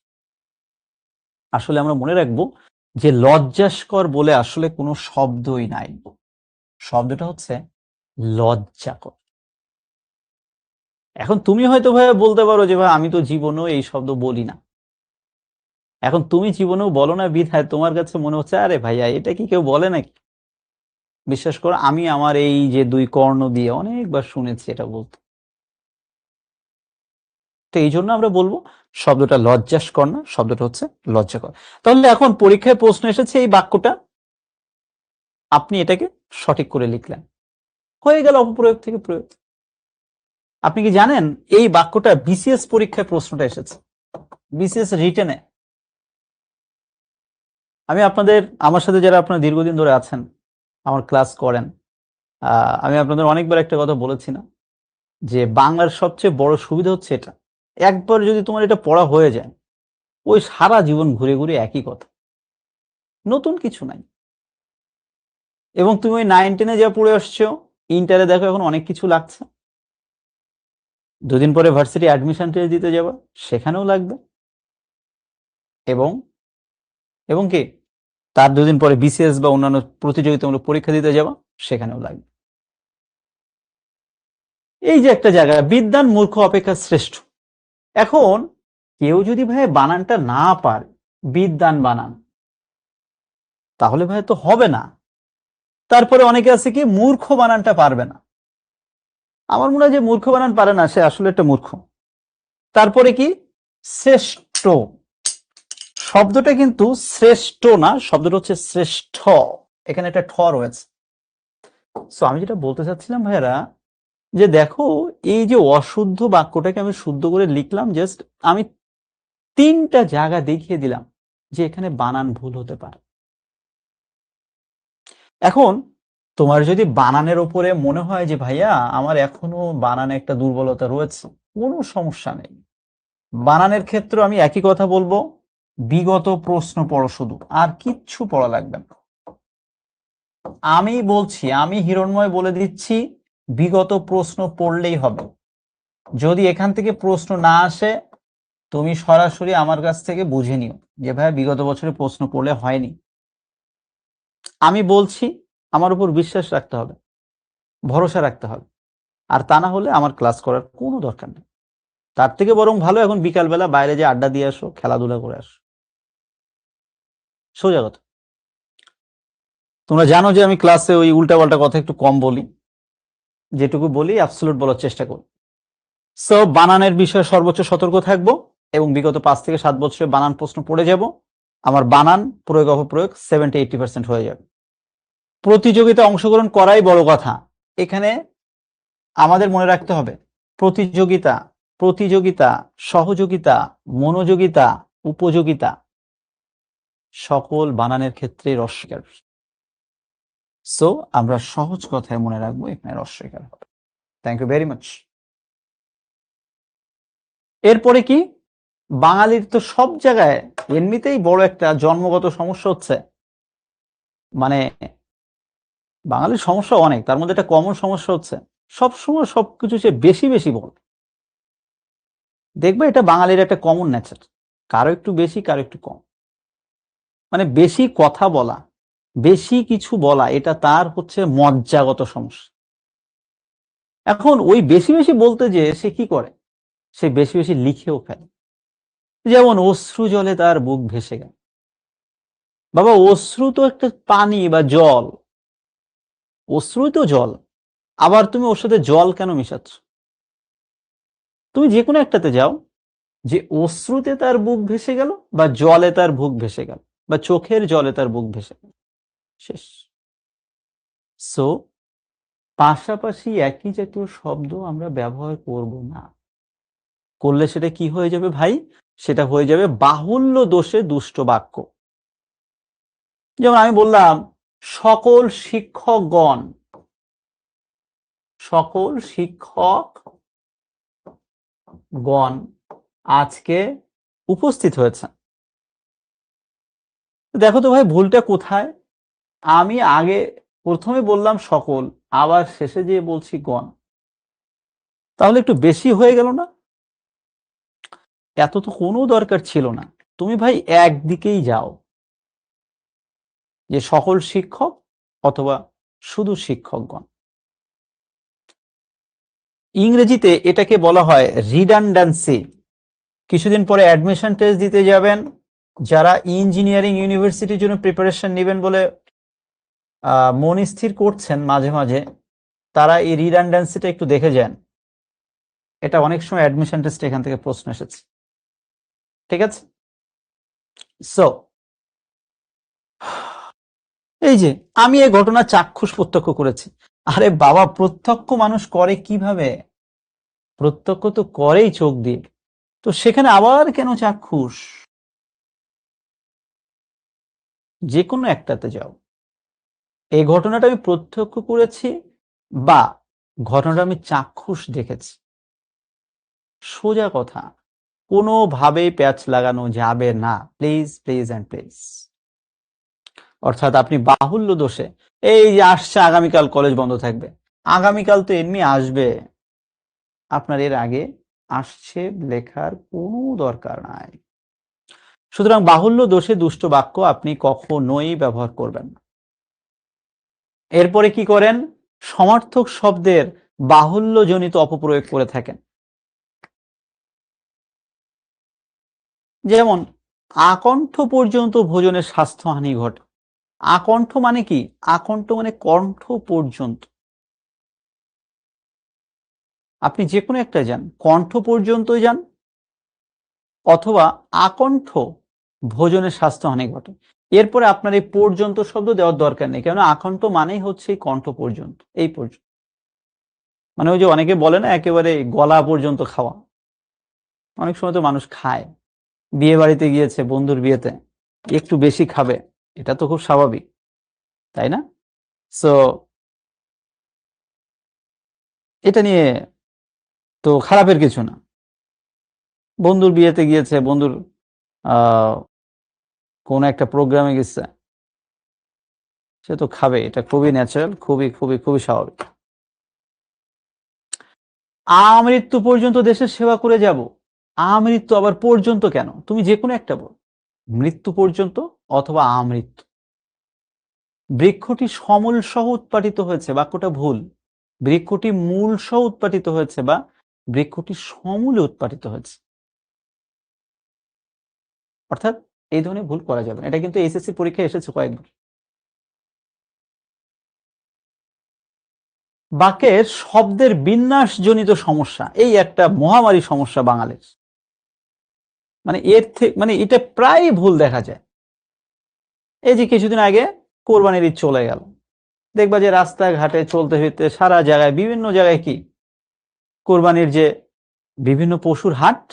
আসলে আমরা মনে রাখবো যে লজ্জাস্কর বলে আসলে কোনো শব্দই নাই। শব্দটা হচ্ছে লজ্জাকর। এখন তুমি হয়তো ভাই বলতে পারো যে ভাই আমি তো জীবনেও এই শব্দ বলি না। এখন তুমি জীবনেও বলো না বিধায় তোমার কাছে মনে হচ্ছে আরে ভাইয়া এটা কি কেউ বলে নাকি? বিশ্বাস করো আমি আমার এই যে 2 কর্ণ দিয়ে অনেকবার শুনেছি এটা বলতে। তো এই জন্য আমরা বলবো শব্দটা লজ্জাস্কর না, শব্দটা হচ্ছে লজ্জাকর। তাহলে এখন পরীক্ষায় প্রশ্ন এসেছে এই বাক্যটা, আপনি এটাকে সঠিক করে লিখলেন, হয়ে গেল অপপ্রয়োগ থেকে প্রয়োগ। আপনি কি জানেন এই বাক্যটা বিসিএস পরীক্ষায় প্রশ্নটা এসেছে, বিসিএস রিটেনে। আমি আমার সাথে যারা আপনারা দীর্ঘদিন ধরে আছেন, আমার ক্লাস করেন, আমি আপনাদের অনেকবার একটা কথা বলেছি না, যে বাংলার সবচেয়ে বড় সুবিধা হচ্ছে এটা, একবার যদি তোমার এটা পড়া হয়ে যায় ওই সারা জীবন ঘুরে ঘুরে একই কথা, নতুন কিছু নাই। এবং তুমি ওই 9-10-এ যা পড়ে আসছো, ইন্টারে দেখো এখন অনেক কিছু লাগছে, দুদিন পরে ভার্সিটি অ্যাডমিশন টেস্ট দিতে যাবা, সেখানেও লাগবে। এবং এবং কি তার 2 দিন পরে বিসিএস বা অন্যান্য প্রতিযোগিতামূলক পরীক্ষা দিতে যাবা, সেখানেও লাগবে। এই যে একটা জায়গা, বিদ্বান মূর্খ অপেক্ষা শ্রেষ্ঠ। এখন কেউ যদি ভাই বানানটা না পারে, বিদ্বান বানান, তাহলে ভাই তো হবে না। তারপরে অনেকে আছে কি মূর্খ বানানটা পারবে না। আমার মনে হয় যে মূর্খ বানান পারে না সে আসলে একটা মূর্খ। তারপরে কি শ্রেষ্ঠ, শব্দটা কিন্তু শ্রেষ্ঠ না, শব্দটা হচ্ছে শ্রেষ্ঠ, এখানে একটা ঠ রয়েছে। সো আমি যেটা বলতে চাচ্ছিলাম ভাইয়ারা, যে দেখো এই যে অশুদ্ধ বাক্যটাকে আমি শুদ্ধ করে লিখলাম, জাস্ট আমি 3টা জায়গা দেখিয়ে দিলাম যে এখানে বানান ভুল হতে পারে। এখন তোমার যদি বানানের উপরে মনে হয় যে ভাইয়া আমার এখনো বানানে একটা দুর্বলতা রয়েছে, কোনো সমস্যা নেই। বানানের ক্ষেত্রে আমি একই কথা বলবো, বিগত প্রশ্ন পড়ো শুধু, আর কিচ্ছু পড়া লাগবে না। আমি বলছি, আমি হিরণময় বলে দিচ্ছি, বিগত প্রশ্ন পড়লেই হবে। যদি এখান থেকে প্রশ্ন না আসে, তুমি সরাসরি আমার কাছ থেকে বুঝে নিও যে ভাই বিগত বছরে প্রশ্ন পড়লে হয়নি। আমি বলছি, আমার উপর বিশ্বাস রাখতে হবে, ভরসা রাখতে হবে, আর তা না হলে আমার ক্লাস করার কোনো দরকার নেই। তার থেকে বরং ভালো এখন বিকালবেলা বাইরে যে আড্ডা দিয়ে আসো, খেলাধুলা করে আসো, সোজা কথা। তোমরা জানো যে আমি ক্লাসে ওই উল্টাপাল্টা কথা একটু কম বলি, যেটুকু বলি অ্যাবসলিউট বলার চেষ্টা করি। সো বানানের বিষয়ে সর্বোচ্চ সতর্ক থাকবো, এবং বিগত 5 থেকে 7 বছরে বানান প্রশ্ন পড়ে যাব, আমার বানান প্রয়োগ অপপ্রয়োগ 70-80% হয়ে যাবে। প্রতিযোগিতা অংশগ্রহণ করাই বড় কথা। এখানে আমাদের মনে রাখতে হবে প্রতিযোগিতা, প্রতিযোগিতা, সহযোগিতা, মনোযোগিতা, উপযোগিতা, সকল বানানের ক্ষেত্রে রস্বইকার। সো আমরা সহজ কথায় মনে রাখবো এখানে রস্বইকার হবে। Thank you very much. এরপরে কি, বাঙালির তো সব জায়গায় এমনিতেই বড় একটা জন্মগত সমস্যা হচ্ছে, মানে বাঙালির সমস্যা অনেক, তার মধ্যে একটা কমন সমস্যা হচ্ছে সবসময় সবকিছু সে বেশি বেশি বলে। দেখবে এটা বাঙালির একটা কমন নেচার, কারো একটু বেশি কারো একটু কম, মানে বেশি কথা বলা, বেশি কিছু বলা, এটা তার হচ্ছে মজ্জাগত সমস্যা। এখন ওই বেশি বেশি বলতে যে সে কি করে, সে বেশি বেশি লিখেও ফেলে। যেমন অশ্রু জলে তার বুক ভেসে গেল। বাবা অশ্রু তো একটা পানি বা জল, অশ্রুই তো জল, আবার তুমি ওর সাথে জল কেন মিশাচ্ছ? তুমি যে কোনো একটাতে যাও, যে অশ্রুতে তার বুক ভেসে গেল বা জলে তার বুক ভেসে গেল বা চোখের জলে তার বুক ভেসে গেল, শেষ। সো পাশাপাশি একই জাতীয় শব্দ আমরা ব্যবহার করব না, করলে সেটা কি হয়ে যাবে ভাই, সেটা হয়ে যাবে বাহুল্য দোষে দুষ্ট বাক্য। যেমন আমি বললাম সকল শিক্ষকগণ, সকল শিক্ষকগণ আজকে উপস্থিত হয়েছে। দেখো তো ভাই ভুলটা কোথায়, আমি আগে প্রথমে বললাম সকল, আবার শেষে যেয়ে বলছি গণ, তাহলে একটু বেশি হয়ে গেল না? এত তো কোনো দরকার ছিল না। তুমি ভাই একদিকেই যাও, যে সকল শিক্ষক অথবা শুধু শিক্ষকগণ। ইংরেজিতে এটাকে বলা হয় রিডান্ডেন্সি। কিছুদিন পরে অ্যাডমিশন টেস্ট দিতে যাবেন, যারা ইঞ্জিনিয়ারিং ইউনিভার্সিটির জন্য প্রিপারেশন নেবেন বলে মন স্থির করছেন মাঝে মাঝে, তারা এই রিডান্ডেন্সিটা একটু দেখে যান। এটা অনেক সময় অ্যাডমিশন টেস্টে এখান থেকে প্রশ্ন এসেছে। ঠিক আছে, সো এই যে আমি এই ঘটনা চাক্ষুষ প্রত্যক্ষ করেছি। আরে বাবা, প্রত্যক্ষ মানুষ করে কিভাবে? প্রত্যক্ষ তো করেই চোখ দিয়ে, তো সেখানে আবার কেন চাক্ষুষ? যে কোনো একটাতে যাও। এই ঘটনাটা আমি প্রত্যক্ষ করেছি বা ঘটনাটা আমি চাক্ষুষ দেখেছি, সোজা কথা, কোনোভাবেই প্যাচ লাগানো যাবে না। Please please and please. অর্থাৎ আপনি বাহুল্য দোষে, এই যে আসছে আগামীকাল কলেজ বন্ধ থাকবে, আগামীকাল তো এমনি আসবে, আপনার এর আগে আসছে লেখার কোনো দরকার নাই। সুতরাং বাহুল্য দোষে দুষ্ট বাক্য আপনি কখনোই ব্যবহার করবেন না। এরপরে কি করেন? সমার্থক শব্দের বাহুল্যজনিত অপপ্রয়োগ করে থাকেন। যেমন আকণ্ঠ পর্যন্ত ভোজনের স্বাস্থ্যহানি ঘটে। আকণ্ঠ মানে কি? আকণ্ঠ মানে কণ্ঠ পর্যন্ত। আপনি যে কোনো একটা যান, কণ্ঠ পর্যন্ত যান অথবা আকণ্ঠ ভোজনের স্বাস্থ্যহানি ঘটে। এরপরে আপনার এই পর্যন্ত শব্দ দেওয়ার দরকার নেই, কেননা আকণ্ঠ মানেই হচ্ছে এই কণ্ঠ পর্যন্ত, এই পর্যন্ত। মানে ওই যে অনেকে বলে না একেবারে গলা পর্যন্ত খাওয়া, অনেক সময় তো মানুষ খায়, বিয়ে বাড়িতে গিয়েছে, বন্ধুর বিয়েতে একটু বেশি খাবে, এটা তো খুব স্বাভাবিক, তাই না? সো এটা নিয়ে তো খারাপের কিছু না। বন্ধুর বিয়েতে গিয়েছে, বন্ধুর কোন একটা প্রোগ্রামে গেছে, সে তো খাবে, এটা খুবই ন্যাচারাল, খুবই খুবই খুবই স্বাভাবিক। আমৃত্যু পর্যন্ত দেশের সেবা করে যাব। আমৃত্যু আবার পর্যন্ত কেন? তুমি যে কোনো একটা বল, মৃত্যু পর্যন্ত অথবা আমৃত্যু। বৃক্ষটি সমূল সহ উৎপাটিত হয়েছে, বাক্যটা ভুল। বৃক্ষটি মূল সহ উৎপাটিত হয়েছে বা বৃক্ষটি সমূলে উৎপাটিত হয়েছে। অর্থাৎ এই ধরনের ভুল করা যাবে না। এটা কিন্তু এইচএসসি পরীক্ষায় এসেছে কয়েকবার। বাক্যের শব্দের বিন্যাসজনিত সমস্যা, এই একটা মহামারী সমস্যা বাঙালির। মানে এর থেকে মানে এটা প্রায় ভুল দেখা যায়। এই যে কিছুদিন আগে কোরবানির ঈদ চলে গেল, দেখবা যে রাস্তাঘাটে চলতে ফিরতে সারা জায়গায়, বিভিন্ন জায়গায় কি কোরবানির যে বিভিন্ন পশুর হাট।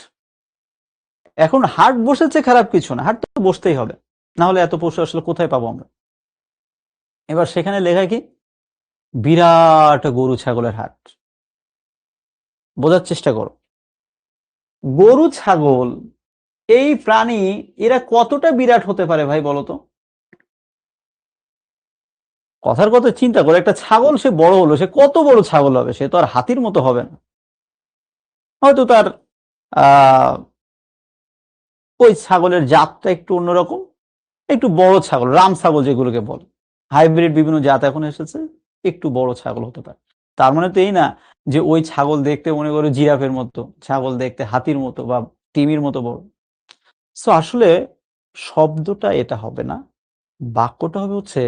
এখন হাট বসেছে খারাপ কিছু না, হাট তো বসতেই হবে, না হলে এত পশু আসলে কোথায় পাবো আমরা? এবার সেখানে লেখা কি? বিরাট গরু ছাগলের হাট। বোঝার চেষ্টা করো, গরু ছাগল এই প্রাণী, এরা কতটা বিরাট হতে পারে ভাই বলো তো? কথার কথা চিন্তা করে, একটা ছাগল সে বড় হলো, সে কত বড় ছাগল হবে? সে তো আর হাতির মতো হবে না, হয়তো তার আহ ওই ছাগলের জাতটা একটু অন্যরকম, একটু বড় ছাগল, রাম ছাগল যেগুলোকে বলে, হাইব্রিড বিভিন্ন জাত এখন এসেছে, একটু বড় ছাগল হতে পারে। তার মানে তো এই না যে ওই ছাগল দেখতে মনে করো জিরাফের মতো, ছাগল দেখতে হাতির মতো বা তিমির মতো বড়। সো আসলে শব্দটা এটা হবে না, বাক্যটা হবে হচ্ছে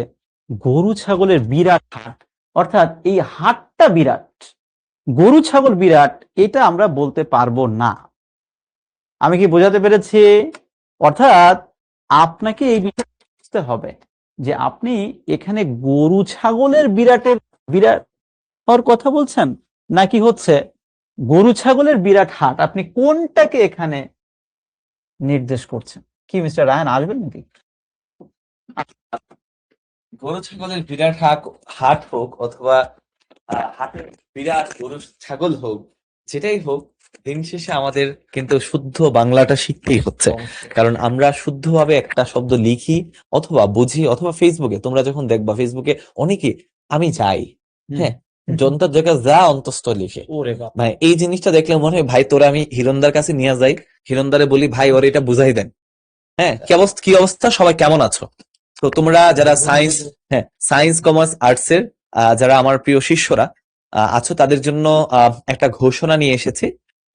গরু ছাগলের বিরাট হাট। অর্থাৎ এই হাটটা বিরাট, গরু ছাগল বিরাট, এটা আমরা বলতে পারবো না। আমি কি বোঝাতে পেরেছি? অর্থাৎ আপনাকে এই বিষয়ে বুঝতে হবে যে আপনি এখানে গরু ছাগলের বিরাট হওয়ার কথা বলছেন, নাকি হচ্ছে গরু ছাগলের বিরাট হাট, আপনি কোনটাকে এখানে নির্দেশ করছেন? কি মিস্টার রায়হান, আসবেন নাকি? গরু ছাগলের বিরাট হাট হোক অথবা হাটের বিরাট গরু ছাগল হোক, যেটাই হোক, দিন শেষে আমাদের কিন্তু শুদ্ধ বাংলাটা শিখতেই হচ্ছে। কারণ আমরা শুদ্ধভাবে একটা শব্দ লিখি অথবা বুঝি, অথবা ফেসবুকে তোমরা যখন দেখবা, ফেসবুকে অনেকে আমি যাই, হ্যাঁ, জনতার জায়গায় যা অন্তস্থ লিখে। ওরে বাবা, মানে এই জিনিসটা দেখলে মনে হয় ভাই তোরা আমি হিরণদার কাছে নিয়ে যাই, হিরণদারে বলি ভাই ওর এটা বুঝাই দেন। হ্যাঁ, কি অবস্থা, সবাই কেমন আছো? তো তোমরা যারা সায়েন্স, হ্যাঁ, সায়েন্স কমার্স আর্টস এর যারা আমার প্রিয় শিষ্যরা, আছো তাদের জন্য একটা ঘোষণা নিয়ে এসেছি।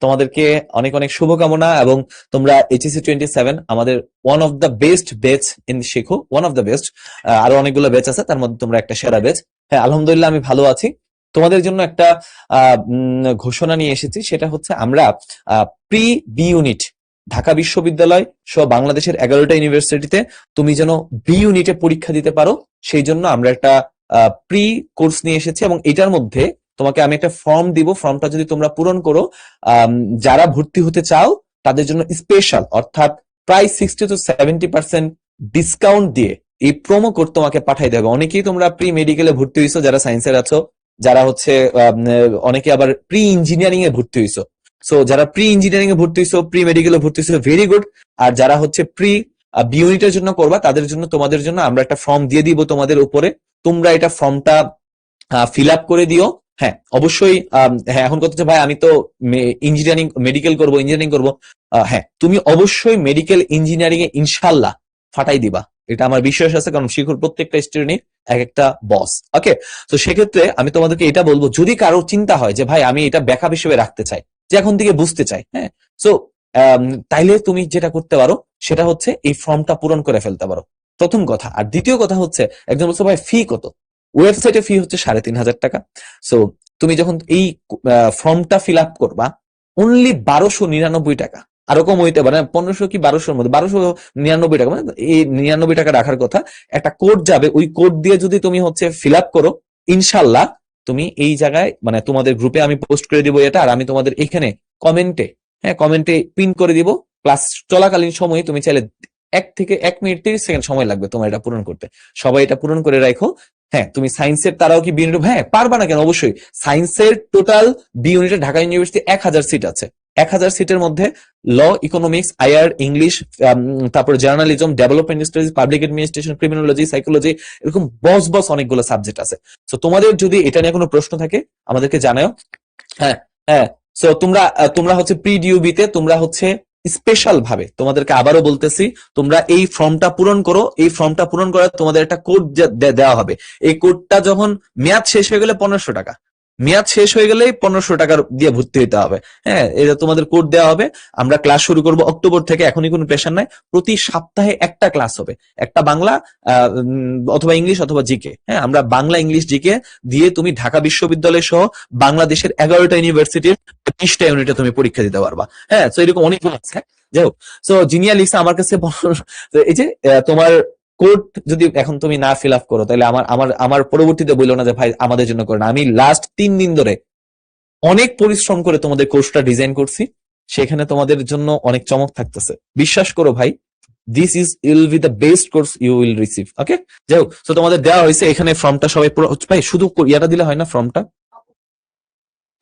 তোমাদেরকে অনেক অনেক শুভকামনা, এবং তোমরা HSC 27 আমাদের one of the best batch in শিখো, ওয়ান অফ দ্য বেস্ট। আরো অনেকগুলো ব্যাচ আছে, তার মধ্যে তোমরা একটা সেরা ব্যাচ। হ্যাঁ, আলহামদুলিল্লাহ আমি ভালো আছি। তোমাদের জন্য একটা ঘোষণা নিয়ে এসেছি, সেটা হচ্ছে আমরা প্রি বি ইউনিট ঢাকা বিশ্ববিদ্যালয় সহ বাংলাদেশের 11টা ইউনিভার্সিটিতে তুমি যেন বি ইউনিটে পরীক্ষা দিতে পারো, সেই জন্য আমরা একটা প্রি কোর্স নিয়ে এসেছি। এবং এটার মধ্যে তোমাকে আমি একটা ফর্ম দিব, ফর্মটা যদি তোমরা পূরণ করো, যারা ভর্তি হতে চাও তাদের জন্য স্পেশাল, অর্থাৎ প্রায় 60 to 70% ডিসকাউন্ট দিয়ে এই প্রোমো কোড তোমাকে পাঠাই দেবে। অনেকেই তোমরা প্রি মেডিকেলে ভর্তি হইছো, যারা সায়েন্সের আছো, যারা হচ্ছে অনেকে আবার প্রি ইঞ্জিনিয়ারিং এ ভর্তি হইছো। সো যারা প্রি ইঞ্জিনিয়ারিং এ ভর্তি হইছো, প্রি মেডিকেলে ভর্তি হইছো, ভেরি গুড। আর যারা হচ্ছে প্রি বি ইউনিটের জন্য করবা, তাদের জন্য, তোমাদের জন্য আমরা একটা ফর্ম দিয়ে দিব তোমাদের উপরে। তোমরা এটা ফর্মটা ফিল আপ করে দিও। হ্যাঁ, অবশ্যই। হ্যাঁ, এখন কথা হচ্ছে ভাই আমি তো ইঞ্জিনিয়ারিং মেডিকেল করব, ইঞ্জিনিয়ারিং করব। হ্যাঁ, তুমি অবশ্যই মেডিকেল ইঞ্জিনিয়ারিং এ ইনশাল্লাহ ফাটাই দিবা, এটা আমার বিশ্বাস আছে, কারণ শিখুর প্রত্যেকটা স্টুডেন্ট এক একটা বস। ওকে, তো সেক্ষেত্রে আমি তোমাদেরকে এটা বলবো, যদি কারো চিন্তা হয় যে ভাই আমি এটা ব্যাকআপ হিসেবে রাখতে চাই, যে এখন থেকে বুঝতে চাই, হ্যাঁ, সো তাইলে তুমি যেটা করতে পারো সেটা হচ্ছে এই ফর্মটা পূরণ করে ফেলতে পারো, প্রথম কথা। আর দ্বিতীয় কথা হচ্ছে, একজন বলছে ভাই ফি কত? ওয়েবসাইটে ফি হচ্ছে 3,500 টাকা। সো তুমি যখন এই ফর্মটা ফিল আপ করবা, অনলি 1,299 টাকা, আরো কম হইতে পারে, 1500 কি 1200-র মধ্যে, 1,299 টাকা, মানে এই 99 টাকা রাখার কথা। একটা কোড যাবে, ওই কোড দিয়ে যদি তুমি হচ্ছে ফিল আপ করো, ইনশাল্লাহ তুমি এই জায়গায়, মানে তোমাদের গ্রুপে আমি পোস্ট করে দিব এটা, আর আমি তোমাদের এখানে কমেন্টে, হ্যাঁ, কমেন্টে পিন করে দিব। ক্লাস চলাকালীন সময়ে তুমি চাইলে 1 থেকে 1 মিনিট 30 সেকেন্ড সময় লাগবে তোমার এটা পূরণ করতে। সবাই এটা পূরণ করে রাখো। হ্যাঁ, তুমি সায়েন্সের তারাও কি বি ইউনিট, হ্যাঁ পারবা না কেন, অবশ্যই। সায়েন্সের টোটাল বি ইউনিটে ঢাকা ইউনিভার্সিটি 1,000 সিট আছে। 1,000 সিটের মধ্যে ল, ইকোনমিক্স, আইআর, ইংলিশ, তারপর journalism, development studies, public administration, criminology, psychology, এরকম বস অনেকগুলো সাবজেক্ট আছে। তো তোমাদের যদি এটা নিয়ে কোনো প্রশ্ন থাকে আমাদেরকে জানাও। হ্যাঁ, হ্যাঁ। সো তোমরা হচ্ছে প্রি ডিউবি তে তোমরা হচ্ছে স্পেশাল ভাবে, তোমাদেরকে আবারও বলতেছি, তোমরা এই ফর্মটা পূরণ করো। এই ফর্মটা পূরণ করে তোমাদের একটা কোড দেওয়া হবে। এই কোডটা যখন মেয়াদ শেষ হয়ে গেলে 1500 টাকা, মেয়াদ শেষ হয়ে গেলেই 1500 টাকার দিয়ে ভর্তি হতে হবে। হ্যাঁ, এটা তোমাদের কোড দেওয়া হবে। আমরা ক্লাস শুরু করব অক্টোবর থেকে, এখনই কোনো প্রেশার নাই। প্রতি সপ্তাহে একটা ক্লাস হবে, একটা বাংলা অথবা ইংলিশ অথবা জিকে। হ্যাঁ, আমরা বাংলা, ইংলিশ, জিকে দিয়ে তুমি ঢাকা বিশ্ববিদ্যালয় সহ বাংলাদেশের 11টা ইউনিভার্সিটির 20টা ইউনিটে তুমি পরীক্ষা দিতে পারবা। হ্যাঁ, তো এরকম অনেকগুলো আছে। যাই হোক, সো জিনিয়া লিখছে আমার কাছে তো এই যে তোমার কোড যদি এখন তুমি না ফিল আপ করো, তাহলে আমার আমার আমার পরবর্তীতে বললো না যে ভাই আমাদের জন্য করো না। আমি লাস্ট 3 দিন ধরে অনেক পরিশ্রম করে তোমাদের কোর্সটা ডিজাইন করছি, সেখানে তোমাদের জন্য অনেক চমক থাকতেছে। বিশ্বাস করো ভাই, this is will be the best course you will receive. Okay, যাই হোক, তো তোমাদের দেওয়া হয়েছে এখানে ফর্মটা। সবাই ভাই শুধু ইয়াটা দিলে হয় না, ফর্মটা,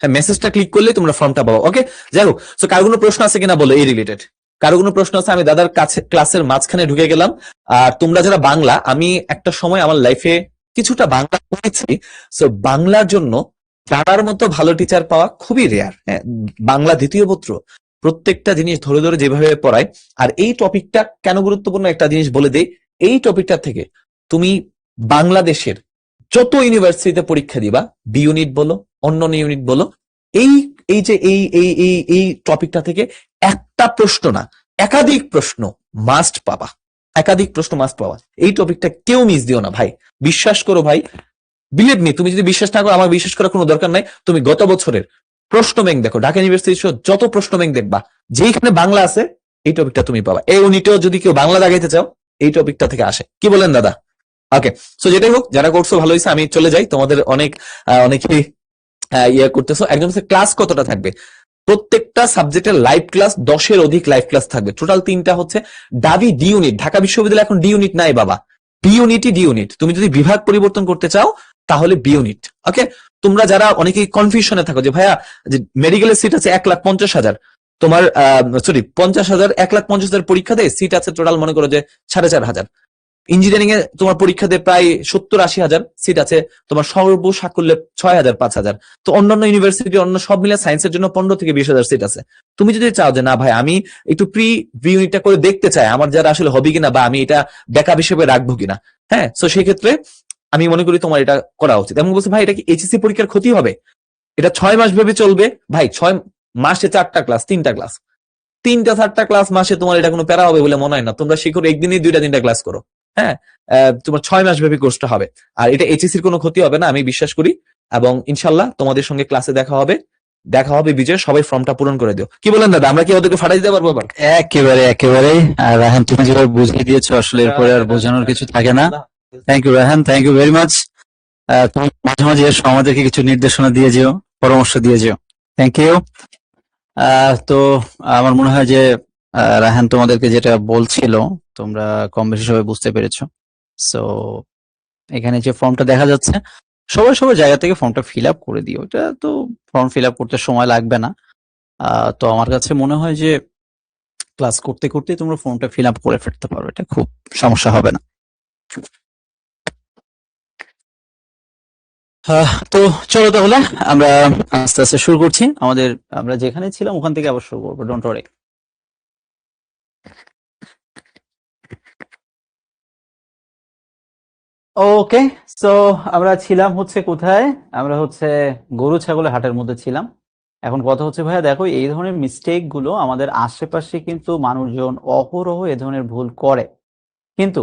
হ্যাঁ, মেসেজটা ক্লিক করলে তোমরা ফর্মটা পাবো। ওকে, যাই হোক, তো কার কোনো প্রশ্ন আছে কিনা বলো এই রিলেটেড? কারো কোনো প্রশ্ন আছে? আমি দাদার কাছে ক্লাসের মাঝখানে ঢুকে গেলাম। আর তোমরা যারা বাংলা, আমি একটা সময় আমার লাইফে কিছুটা বাংলা পড়েছি। সো বাংলার জন্য জানার মতো ভালো টিচার পাওয়া খুবই রেয়ার। হ্যাঁ, বাংলা দ্বিতীয় পত্র প্রত্যেকটা জিনিস ধরে ধরে যেভাবে পড়ায়। আর এই টপিকটা কেন গুরুত্বপূর্ণ একটা জিনিস বলে দেই, এই টপিকটা থেকে তুমি বাংলাদেশের যত ইউনিভার্সিটিতে পরীক্ষা দিবা, বি ইউনিট বলো, অন্য ইউনিট বলো, এই এই যে এই টপিকটা থেকে একটা প্রশ্ন না, একাধিক প্রশ্ন মাস্ট পাবা, একাধিক প্রশ্ন মাস্ট পাবা। এই টপিকটা কেউ মিস দিও না ভাই, বিশ্বাস করো ভাই, বিলিভ মি। তুমি যদি বিশ্বাস না করো, আমার বিশ্বাস করার কোনো দরকার নাই। তুমি গত বছরের প্রশ্ন ব্যাংক দেখো, ঢাকা ইউনিভার্সিটি যত প্রশ্ন ব্যাংক দেখবা, যেখানে বাংলা আছে এই টপিকটা তুমি পাবা। এই ইউনিটেও যদি কেউ বাংলা দাগাইতে চাও, এই টপিকটা থেকে আসে। কি বলেন দাদা? ওকে, সো যেটাই হোক, যারা করছো ভালো হয়েছে। আমি চলে যাই, তোমাদের অনেকেই ইয়ে করতেছো। একজন ক্লাস কতটা থাকবে? প্রত্যেকটা সাবজেক্টের লাইভ ক্লাস 10-এর অধিক লাইভ ক্লাস থাকবে। টোটাল 3টা হচ্ছে ডাবি ডি ইউনিট। ঢাকা বিশ্ববিদ্যালয়ে এখন ডি ইউনিট নাই বাবা, বি ইউনিটই ডি ইউনিট। তুমি যদি বিভাগ পরিবর্তন করতে চাও তাহলে বি ইউনিট। ওকে, তোমরা যারা অনেকেই কনফিউশনে থাকো যে ভাইয়া যে মেডিকেলের সিট আছে 1,50,000, তোমার সরি 50,000, 1,50,000 পরীক্ষা দেয়, সিট আছে টোটাল মনে করো যে 4,500। ইঞ্জিনিয়ারিং এ তোমার পরীক্ষাতে প্রায় 70-80 হাজার সিট আছে, তোমার সর্বসাকুল্যে 6,000 5,000। তো অন্যান্য ইউনিভার্সিটি, অন্য সব মিলে সায়েন্সের জন্য 15 থেকে 20 হাজার সিট আছে। তুমি যদি চাও যে না ভাই আমি একটু প্রি বি ইউনিটটা করে দেখতে চাই, আমার যারা আসলে হবে কিনা, বা আমি এটা ব্যাকআপ হিসেবে রাখবো কিনা, হ্যাঁ, তো সেই ক্ষেত্রে আমি মনে করি তোমার এটা করা উচিত। এমন বলছে ভাই এটা কি এইচএসসি পরীক্ষার ক্ষতি হবে? এটা 6 মাস ব্যাপী চলবে ভাই। 6 মাসে 4টা ক্লাস, 3টা ক্লাস, 3টা 4টা ক্লাস মাসে, তোমার এটা কোনো প্যারা হবে বলে মনে হয় না। তোমরা শিখো একদিনই 2টা 3টা ক্লাস করো, হ্যাঁ। তোমার 6 মাস ব্যাপী কোর্সটা হবে, আর এটা এইচএসসির কোনো ক্ষতি হবে না আমি বিশ্বাস করি। এবং ইনশাল্লাহ তোমাদের সঙ্গে ক্লাসে দেখা হবে বিজয়। সবাই ফর্মটা পূরণ করে দিও। কি বলেন দাদা, আমরা কি ওদেরকে ফাটাই দিতে পারবো আবার? একেবারে। আর রাহান, তুমি যেভাবে বুঝিয়ে দিয়েছো, আসলে এরপরে আর বোঝানোর কিছু থাকে না। Thank you Rahan, thank you very much. তুমি মাঝে মাঝে এসো, আমাদেরকে কিছু নির্দেশনা দিয়ে যেও, পরামর্শ দিয়ে যেও। Thank you. তো আমার মনে হয় যে রাহান তোমাদেরকে যেটা বলছিল তোমরা কম বেশি সবাই বুঝতে পেরেছো। সো এখানে যে ফর্মটা দেখা যাচ্ছে, সবাই সবার জায়গা থেকে ফর্মটা ফিল আপ করে দিও। এটা তো ফর্ম ফিল আপ করতে সময় লাগবে না। তো আমার কাছে মনে হয় যে ক্লাস করতে করতে তোমরা ফর্মটা ফিল আপ করে ফেলতে পারো, এটা খুব সমস্যা হবে না। তো চলো তাহলে আমরা আস্তে আস্তে শুরু করছি। আমরা যেখানে ছিলাম ওখান থেকে আবার শুরু করবো, ডোন্ট ওয়ারি। ওকে, সো আমরা ছিলাম হচ্ছে কোথায়? আমরা হচ্ছে গরু ছাগলের হাটের মধ্যে ছিলাম। এখন কথা হচ্ছে ভাইয়া, দেখো এই ধরনের মিস্টেক গুলো আমাদের আশেপাশে কিন্তু মানুষজন অহরহ এ ধরনের ভুল করে, কিন্তু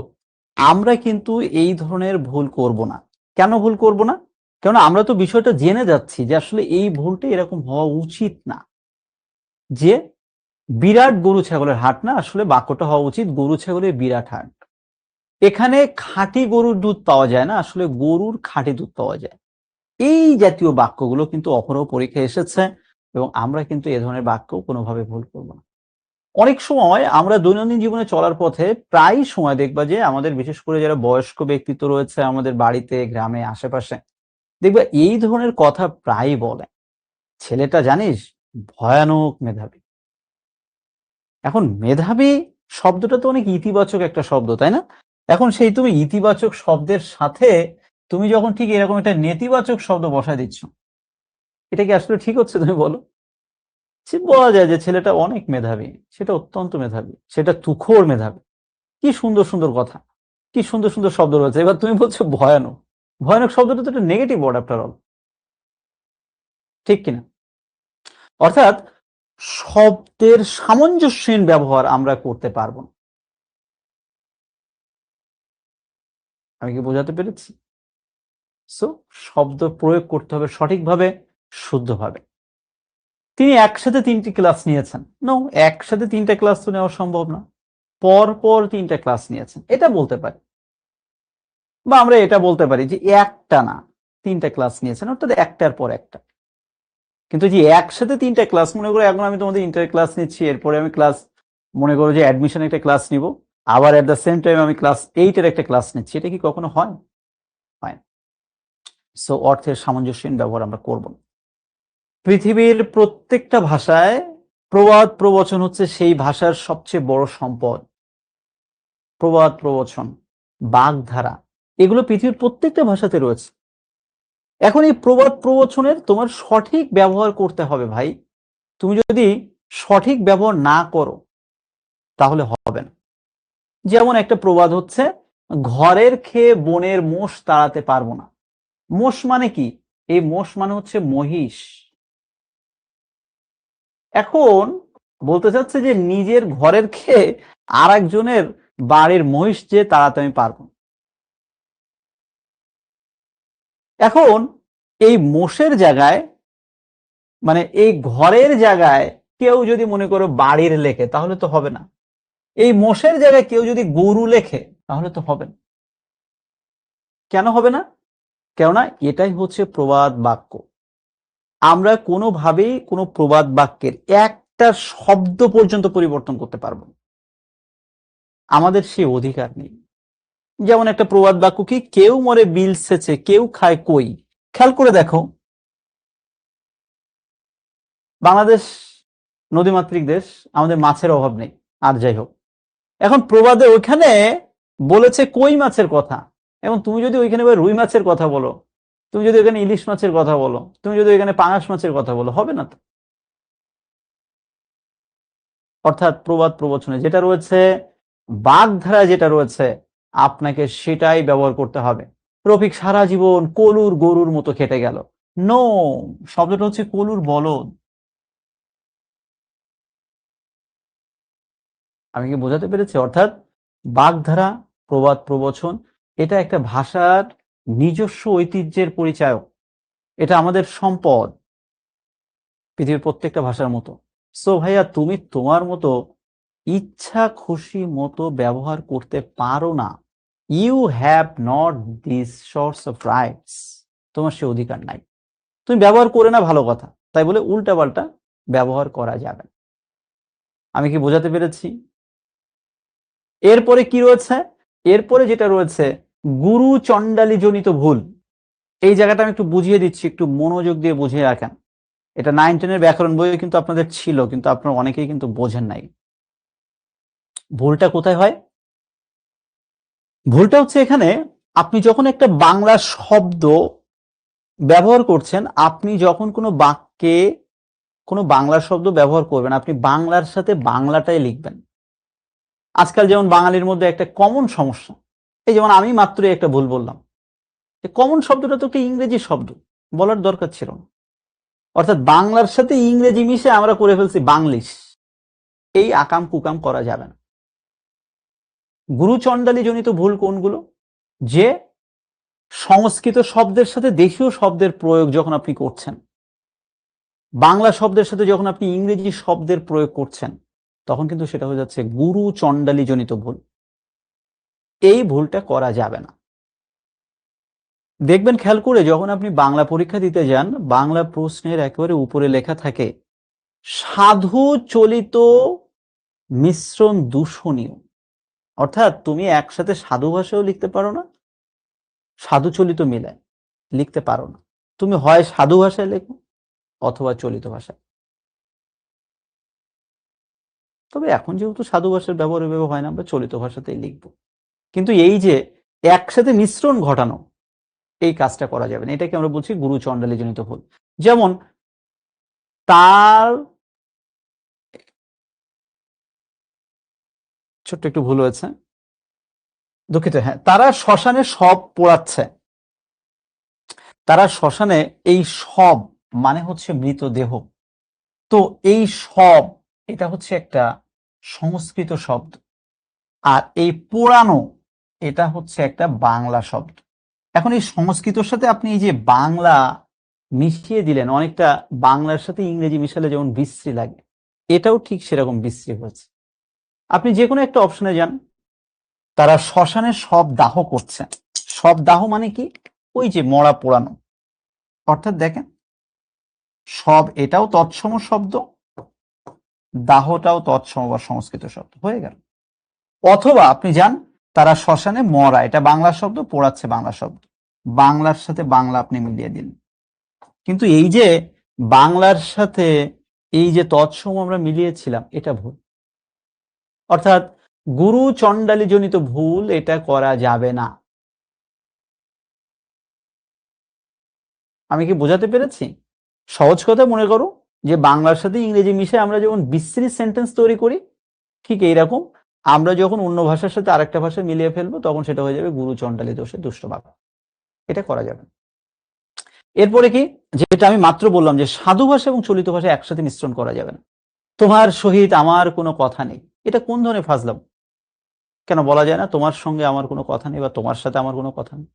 আমরা কিন্তু এই ধরনের ভুল করব না। কেন ভুল করব না? কেননা আমরা তো বিষয়টা জেনে যাচ্ছি যে আসলে এই ভুলটা এরকম হওয়া উচিত না, যে বিরাট গরু ছাগলের হাট না, আসলে বাক্যটা হওয়া উচিত গরু ছাগলের বিরাট হাট। এখানে খাঁটি গরুর দুধ পাওয়া যায় না, আসলে গরুর খাঁটি দুধ পাওয়া যায়। এই জাতীয় বাক্যগুলো কিন্তু অহরহ পরীক্ষায় এসেছে, এবং আমরা কিন্তু এ ধরনের বাক্য কোনোভাবে ভুল করব না। অনেক সময় আমরা দৈনন্দিন জীবনে চলার পথে প্রায় সময় দেখবা যে আমাদের, বিশেষ করে যারা বয়স্ক ব্যক্তিত্ব রয়েছে আমাদের বাড়িতে, গ্রামে, আশেপাশে, দেখবা এই ধরনের কথা প্রায়ই বলে, ছেলেটা জানিস ভয়ানক মেধাবী। এখন মেধাবী শব্দটা তো অনেক ইতিবাচক একটা শব্দ, তাই না? এখন সেই তুমি ইতিবাচক শব্দের সাথে তুমি যখন ঠিক এরকম একটা নেতিবাচক শব্দ বসায় দিচ্ছ, এটা কি আসলে ঠিক হচ্ছে? তুমি বলো। বলা যায় যে ছেলেটা অনেক মেধাবী, সেটা অত্যন্ত মেধাবী, সেটা তুখোড় মেধাবী। কি সুন্দর সুন্দর কথা, কি সুন্দর সুন্দর শব্দ রয়েছে। এবার তুমি বলছো ভয়ানক। ভয়ানক শব্দটা তো একটা নেগেটিভ ওয়ার্ড আফটার অল, ঠিক কিনা? অর্থাৎ শব্দের সামঞ্জস্যহীন ব্যবহার আমরা করতে পারবো না। আমি কি বোঝাতে পেরেছি? সো শব্দ প্রয়োগ করতে হবে সঠিকভাবে, শুদ্ধভাবে। তিনি একসাথে 3টি ক্লাস নিয়েছেন। নো, একসাথে 3টা ক্লাস তো নেওয়া সম্ভব না, পর পর 3টা ক্লাস নিয়েছেন, এটা বলতে পারি। বা আমরা এটা বলতে পারি যে একটা না, 3টা ক্লাস নিয়েছেন, অর্থাৎ একটার পর একটা। কিন্তু যে একসাথে 3টা ক্লাস, মনে করো এখন আমি তোমাদের ইন্টার ক্লাস নিচ্ছি, এরপরে আমি ক্লাস, মনে করো যে অ্যাডমিশন একটা ক্লাস নিব, আবার এট দ্য সেম টাইম আমি ক্লাস 8-এর একটা ক্লাস নিচ্ছি, এটা কি কখনো হয়? হয় না। সো অর্থের সামঞ্জস্যহীন ব্যবহার আমরা করব না। পৃথিবীর প্রত্যেকটা ভাষায় প্রবাদ প্রবচন হচ্ছে সেই ভাষার সবচেয়ে বড় সম্পদ। প্রবাদ প্রবচন, বাগধারা, এগুলো পৃথিবীর প্রত্যেকটা ভাষাতে রয়েছে। এখন এই প্রবাদ প্রবচনের তোমার সঠিক ব্যবহার করতে হবে ভাই। তুমি যদি সঠিক ব্যবহার না করো তাহলে হবে না। যেমন একটা প্রবাদ হচ্ছে, ঘরের খেয়ে বনের মোষ তাড়াতে পারবো না। মোষ মানে কি? এই মোষ মানে হচ্ছে মহিষ। এখন বলতে চাচ্ছে যে নিজের ঘরের খেয়ে আর একজনের বাড়ির মহিষ যে তাড়াতে আমি পারবো। এখন এই মোষের জায়গায়, মানে এই ঘরের জায়গায় কেউ যদি মনে করো বাড়ির লেখে তাহলে তো হবে না। এই মোষের জায়গায় কেউ যদি গরু লেখে তাহলে তো হবে না। কেন হবে না? কেননা এটাই হচ্ছে প্রবাদ বাক্য। আমরা কোনোভাবেই কোনো প্রবাদ বাক্যের একটা শব্দ পর্যন্ত পরিবর্তন করতে পারবো না, আমাদের সে অধিকার নেই। যেমন একটা প্রবাদ বাক্য কি, কেউ মরে বিল সেচে কেউ খায় কই। খেয়াল করে দেখো, বাংলাদেশ নদীমাতৃক দেশ, আমাদের মাছের অভাব নেই। আর যাই হোক, এখন প্রবাদে ওইখানে বলেছে কই মাছের কথা, এবং তুমি যদি ওইখানে রুই মাছের কথা বলো, তুমি যদি ওইখানে ইলিশ মাছের কথা বলো, তুমি যদি ওইখানে পাঙাশ মাছের কথা বলো, হবে না তো। অর্থাৎ প্রবাদ প্রবচনে যেটা রয়েছে, বাগধারা যেটা রয়েছে, আপনাকে সেটাই ব্যবহার করতে হবে। রফিক সারা জীবন কলুর গরুর মতো খেটে গেল, নো, শব্দটা হচ্ছে কলুর বলদ। আমি কি বোঝাতে পেরেছি? অর্থাৎ বাগধারা, প্রবাদ, প্রবচন এটা একটা ভাষার নিজস্ব ঐতিহ্যের পরিচায়ক। এটা আমাদের সম্পদ পৃথিবীর প্রত্যেকটা ভাষার মতো। সো ভাইয়া, তুমি তোমার মতো ইচ্ছা খুশি মতো ব্যবহার করতে পারো না। You have not this sorts of rights. তোমার সে অধিকার নাই। তুমি ব্যবহার করে না, ভালো কথা, তাই বলে উল্টাপাল্টা ব্যবহার করা যাবে না। আমি কি বোঝাতে পেরেছি? এরপরে কি রয়েছে? এরপরে যেটা রয়েছে, গুরু চণ্ডালী জনিত ভুল। এই জায়গাটা আমি একটু বুঝিয়ে দিচ্ছি, একটু মনোযোগ দিয়ে বুঝিয়ে রাখেন। এটা 9-10 ব্যাকরণ বইয়ে কিন্তু আপনাদের ছিল, কিন্তু আপনারা অনেকেই কিন্তু বোঝেন নাই। ভুলটা কোথায় হয়? ভুলটা হচ্ছে এখানে, আপনি যখন একটা বাংলা শব্দ ব্যবহার করছেন, আপনি যখন কোনো বাক্যে কোনো বাংলা শব্দ ব্যবহার করবেন, আপনি বাংলার সাথে বাংলাটাই লিখবেন। আজকাল যেমন বাঙালির মধ্যে একটা কমন সমস্যা, এই যেমন আমি মাত্রই একটা ভুল বললাম, কমন শব্দটা তো একটা ইংরেজি শব্দ, বলার দরকার ছিল না। অর্থাৎ বাংলার সাথে ইংরেজি মিশে আমরা করে ফেলছি বাংলিশ। এই আকাম কুকাম করা যাবে না। গুরুচণ্ডালী জনিত ভুল কোনগুলো? যে সংস্কৃত শব্দের সাথে দেশীয় শব্দের প্রয়োগ যখন আপনি করছেন, বাংলা শব্দের সাথে যখন আপনি ইংরেজি শব্দের প্রয়োগ করছেন, তখন কিন্তু সেটা হয়ে যাচ্ছে গুরু চণ্ডালী জনিত ভুল। এই ভুলটা করা যাবে না। দেখবেন খেয়াল করে, যখন আপনি বাংলা পরীক্ষা দিতে যান, বাংলা প্রশ্নের একেবারে উপরে লেখা থাকে সাধু চলিত মিশ্রণ দূষণীয়। অর্থাৎ তুমি একসাথে সাধু ভাষাও লিখতে পারো না, সাধু চলিত মিলায় লিখতে পারো না। তুমি হয় সাধু ভাষায় লেখো অথবা চলিত ভাষায়। তবে এখন যেহেতু সাধু ভাষার ব্যবহার হয় না, আমরা চলিত ভাষাতেই লিখব। কিন্তু এই যে একসাথে মিশ্রণ ঘটানো, এই কাজটা করা যাবে না। এটাকে আমরা বলছি গুরু চণ্ডালী জনিত ভুল। যেমন তার, ছোট্ট একটু ভুল হয়েছে, দুঃখিত। হ্যাঁ, তারা শ্মশানে সব পোড়াচ্ছে। তারা শ্মশানে, এই সব মানে হচ্ছে মৃতদেহ। তো এই সব, এটা হচ্ছে একটা সংস্কৃত শব্দ, আর এই পোড়ানো এটা হচ্ছে একটা বাংলা শব্দ। এখন এই সংস্কৃতর সাথে আপনি এই যে বাংলা মিশিয়ে দিলেন, অনেকটা বাংলার সাথে ইংরেজি মিশালে যেমন বিশ্রী লাগে, এটাও ঠিক সেরকম বিশ্রী হয়েছে। আপনি যে কোনো একটা অপশনে যান, তারা শ্মশানে সব দাহ করছে। সব দাহ মানে কি? ওই যে মরা পোড়ানো। অর্থাৎ দেখেন, সব এটাও তৎসম শব্দ, দাহটাও তৎসম বা সংস্কৃত শব্দ হয়ে গেল। অথবা আপনি যান, তারা শ্মশানে মরা, এটা বাংলা শব্দ, পোড়াচ্ছে বাংলা শব্দ, বাংলার সাথে বাংলা আপনি মিলিয়ে দিন। কিন্তু এই যে বাংলার সাথে এই যে তৎসম আমরা মিলিয়েছিলাম, এটা ভুল। অর্থাৎ গুরু চণ্ডালী জনিত ভুল এটা করা যাবে না। আমি কি বোঝাতে পেরেছি? সহজ কথা মনে করো যে বাংলার সাথে ইংরেজি মিশে আমরা যেমন বিশ্রী সেন্টেন্স তৈরি করি, ঠিক এইরকম আমরা যখন অন্য ভাষার সাথে আরেকটা ভাষা মিলিয়ে ফেলবো, তখন সেটা হয়ে যাবে গুরু চণ্ডালী দোষে দুষ্ট বাক্য। এটা করা যাবে না। এরপরে কি, যেটা আমি মাত্র বললাম যে সাধু ভাষা এবং চলিত ভাষা একসাথে মিশ্রণ করা যাবে না। তোমার সহিত আমার কোনো কথা নেই, এটা কোন ধরনের ফাজলাম? কেন বলা যায় না তোমার সঙ্গে আমার কোনো কথা নেই, বা তোমার সাথে আমার কোনো কথা নেই?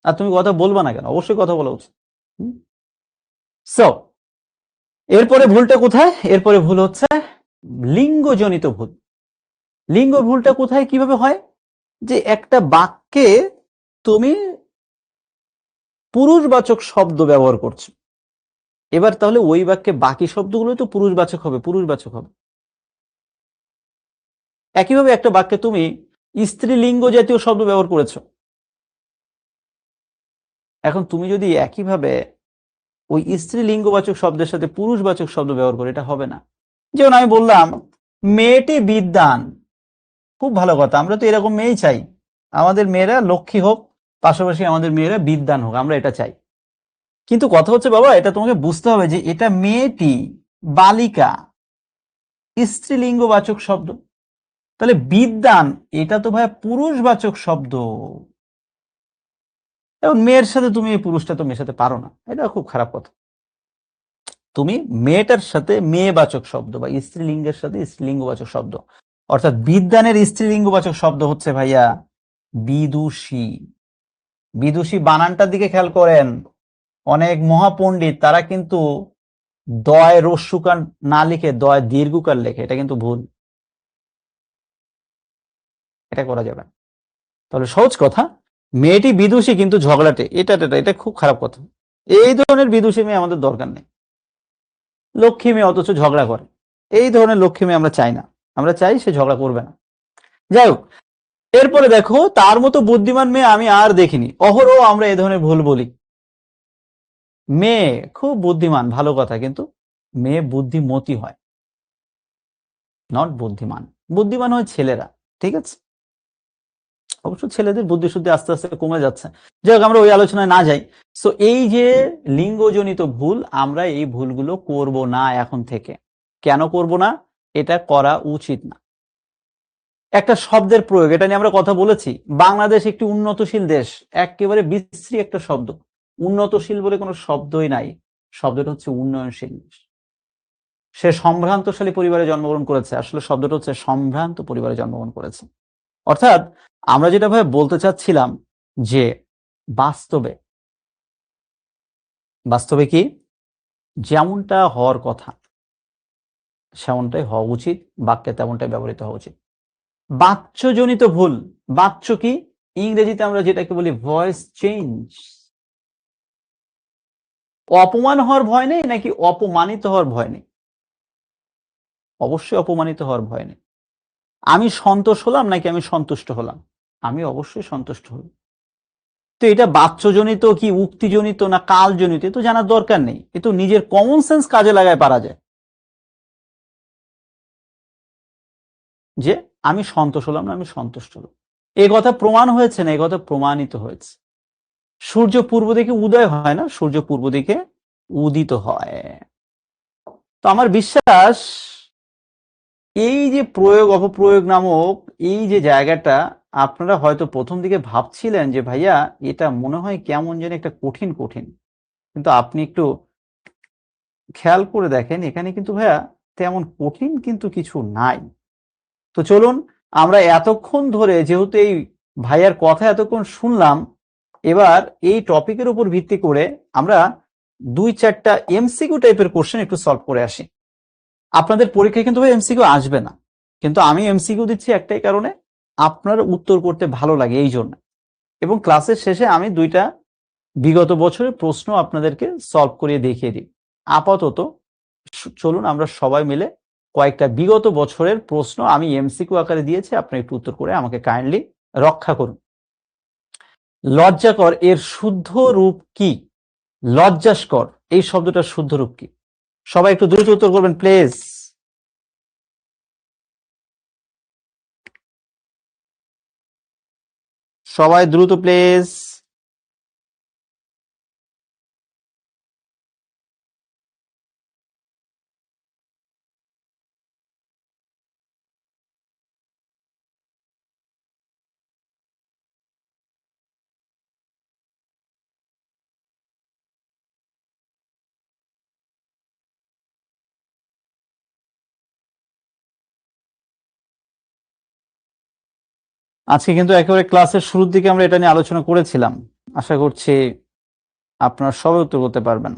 আর তুমি কথা বলবা না কেন? অবশ্যই কথা বলা উচিত। সো এরপরে ভুলটা কোথায়? এরপরে ভুল হচ্ছে লিঙ্গজনিত ভুল। লিঙ্গ ভুলটা কোথায়, কিভাবে হয়? যে একটা বাক্যে তুমি পুরুষবাচক শব্দ ব্যবহার করছো, এবার তাহলে ওই বাক্যে বাকি শব্দগুলো তো পুরুষবাচক হবে, পুরুষবাচক হবে। একইভাবে একটা বাক্যে তুমি স্ত্রীলিঙ্গ জাতীয় শব্দ ব্যবহার করেছো, এখন তুমি যদি একইভাবে ওই স্ত্রীলিঙ্গবাচক শব্দের সাথে পুরুষবাচক শব্দ ব্যবহার করো, এটা হবে না। যেমন আমি বললাম মেয়েটি বিদ্বান, খুব ভালো কথা, আমরা তো এরকম মেয়েই চাই, আমাদের মেয়েরা লক্ষ্মী হোক, পাশাপাশি আমাদের মেয়েরা বিদ্বান হোক, আমরা এটা চাই। কিন্তু কথা হচ্ছে বাবা, এটা তোমাকে বুঝতে হবে যে এটা মেয়েটি, বালিকা, স্ত্রীলিঙ্গবাচক শব্দ। তাহলে বিদ্বান এটা তো ভাই পুরুষবাচক শব্দ। এবং মেয়ের সাথে তুমি এই পুরুষটা তো মেশাতে পারো না, এটা খুব খারাপ কথা। তুমি মেয়েটার সাথে মেয়েবাচক শব্দ বা স্ত্রীলিঙ্গের সাথে স্ত্রীলিঙ্গবাচক শব্দ, অর্থাৎ বিদ্বানের স্ত্রীলিঙ্গবাচক শব্দ হচ্ছে ভাইয়া বিদুষী। বিদুষী বানানটার দিকে খেয়াল করেন, অনেক মহাপণ্ডিত তারা কিন্তু দয় রস্যুকার না লিখে দয় দীর্ঘকার লেখে, এটা কিন্তু ভুল, এটা করা যাবে না। তাহলে সহজ কথা, মেয়েটি বিদুষী কিন্তু ঝগড়াটে, এটা খুব খারাপ কথা। এই ধরনের বিদুষী মেয়ে আমাদের দরকার নেই। লক্ষ্মী মেয়ে অথচ ঝগড়া করে, এই ধরনের লক্ষ্মী মেয়ে আমরা চাই না, আমরা চাই সে ঝগড়া করবে না। যাই হোক, এরপরে দেখো, তার মতো বুদ্ধিমান মেয়ে আমি আর দেখিনি। অহরহ আমরা এই ধরনের ভুল বলি। মেয়ে খুব বুদ্ধিমান, ভালো কথা, কিন্তু মেয়ে বুদ্ধিমতী হয়, নট বুদ্ধিমান। বুদ্ধিমান হয় ছেলেরা, ঠিক আছে? অবশ্য ছেলেদের বুদ্ধিশুদ্ধি আস্তে আস্তে কমে যাচ্ছে। যাই হোক, আমরা ওই আলোচনায় না যাই। সো এই যে লিঙ্গজনিত ভুল, আমরা এই ভুলগুলো করব না এখন থেকে। কেন করব না? এটা করা উচিত না। একটা শব্দের প্রয়োগ, এটা নিয়ে আমরা কথা বলেছি। বাংলাদেশ একটি উন্নতশীল দেশ, একেবারে বিশ্রী একটা শব্দ। উন্নতশীল বলে কোনো শব্দই নাই, শব্দটা হচ্ছে উন্নয়নশীল। সে সম্ভ্রান্তশালী পরিবারে জন্মগ্রহণ করেছে, আসলে শব্দটা হচ্ছে সম্ভ্রান্ত পরিবারে জন্মগ্রহণ করেছে। অর্থাৎ আমরা যেটা ভাবে বলতে চাচ্ছিলাম যে বাস্তবে বাস্তবে কি যেমনটা হওয়ার কথা সেমনটাই হওয়া উচিত, বাক্যে তেমনটাই ব্যবহৃত হওয়া উচিত। বাচ্যজনিত ভুল, বাচ্য কি? ইংরেজিতে আমরা যেটাকে বলি ভয়েস চেঞ্জ। অপমান হওয়ার ভয় নেই নাকি অপমানিত হওয়ার ভয় নেই? অবশ্যই অপমানিত হওয়ার ভয় নেই। আমি সন্তোষ হলাম নাকি আমি সন্তুষ্ট হলাম? আমি অবশ্যই সন্তুষ্ট হলাম। তো এটা বাচ্যজনিত কি উক্তিজনিত না কালজনিত তো জানার দরকার নেই, এ তো নিজের কমন সেন্স কাজে লাগায় পারা যায় যে আমি সন্তোষ হলাম না আমি সন্তুষ্ট হলাম। এই কথা প্রমাণ হয়েছে না, এই কথা প্রমাণিত হয়েছে। সূর্য পূর্ব দিকে উদয় হয় না, সূর্য পূর্ব দিকে উদিত হয়। তো আমার বিশ্বাস এই যে প্রয়োগ অপপ্রয়োগ নামক এই যে জায়গাটা, আপনারা হয়তো প্রথম দিকে ভাবছিলেন যে ভাইয়া এটা মনে হয় কেমন যেন একটা কঠিন কঠিন, কিন্তু আপনি একটু খেয়াল করে দেখেন এখানে কিন্তু ভাইয়া তেমন কঠিন কিন্তু কিছু নাই। তো চলুন আমরা এতক্ষণ ধরে যেহেতু এই ভাইয়ার কথা এতক্ষণ শুনলাম, এবার এই টপিকের উপর ভিত্তি করে আমরা 2-4টা এমসিকিউ টাইপের কোশ্চেন একটু সলভ করে আসি। আপনাদের পরীক্ষায় কিন্তু ভাই এমসিকিউ আসবে না, কিন্তু আমি এমসিকিউ দিচ্ছি একটাই কারণে, আপনার উত্তর করতে ভালো লাগে এই জন্য। এবং ক্লাসের শেষে আমি 2টা বিগত বছরের প্রশ্ন আপনাদেরকে সলভ করিয়ে দেখিয়ে দিই। আপাতত চলুন আমরা সবাই মিলে কয়েকটা বিগত বছরের প্রশ্ন আমি এমসিকিউ আকারে দিয়েছি, আপনি একটু উত্তর করে আমাকে কাইন্ডলি রক্ষা করুন। লজ্জাকর এর শুদ্ধ রূপ কি? লজ্জাস্কর এই শব্দটার শুদ্ধ রূপ কি? সবাই একটু দ্রুত উত্তর করবেন প্লিজ। সবাই দ্রুত প্লিজ। আজকে কিন্তু একেবারে ক্লাসের শুরুর দিকে আমরা এটা নিয়ে আলোচনা করেছিলাম, আশা করছি আপনারা সবাই উত্তর করতে পারবেন।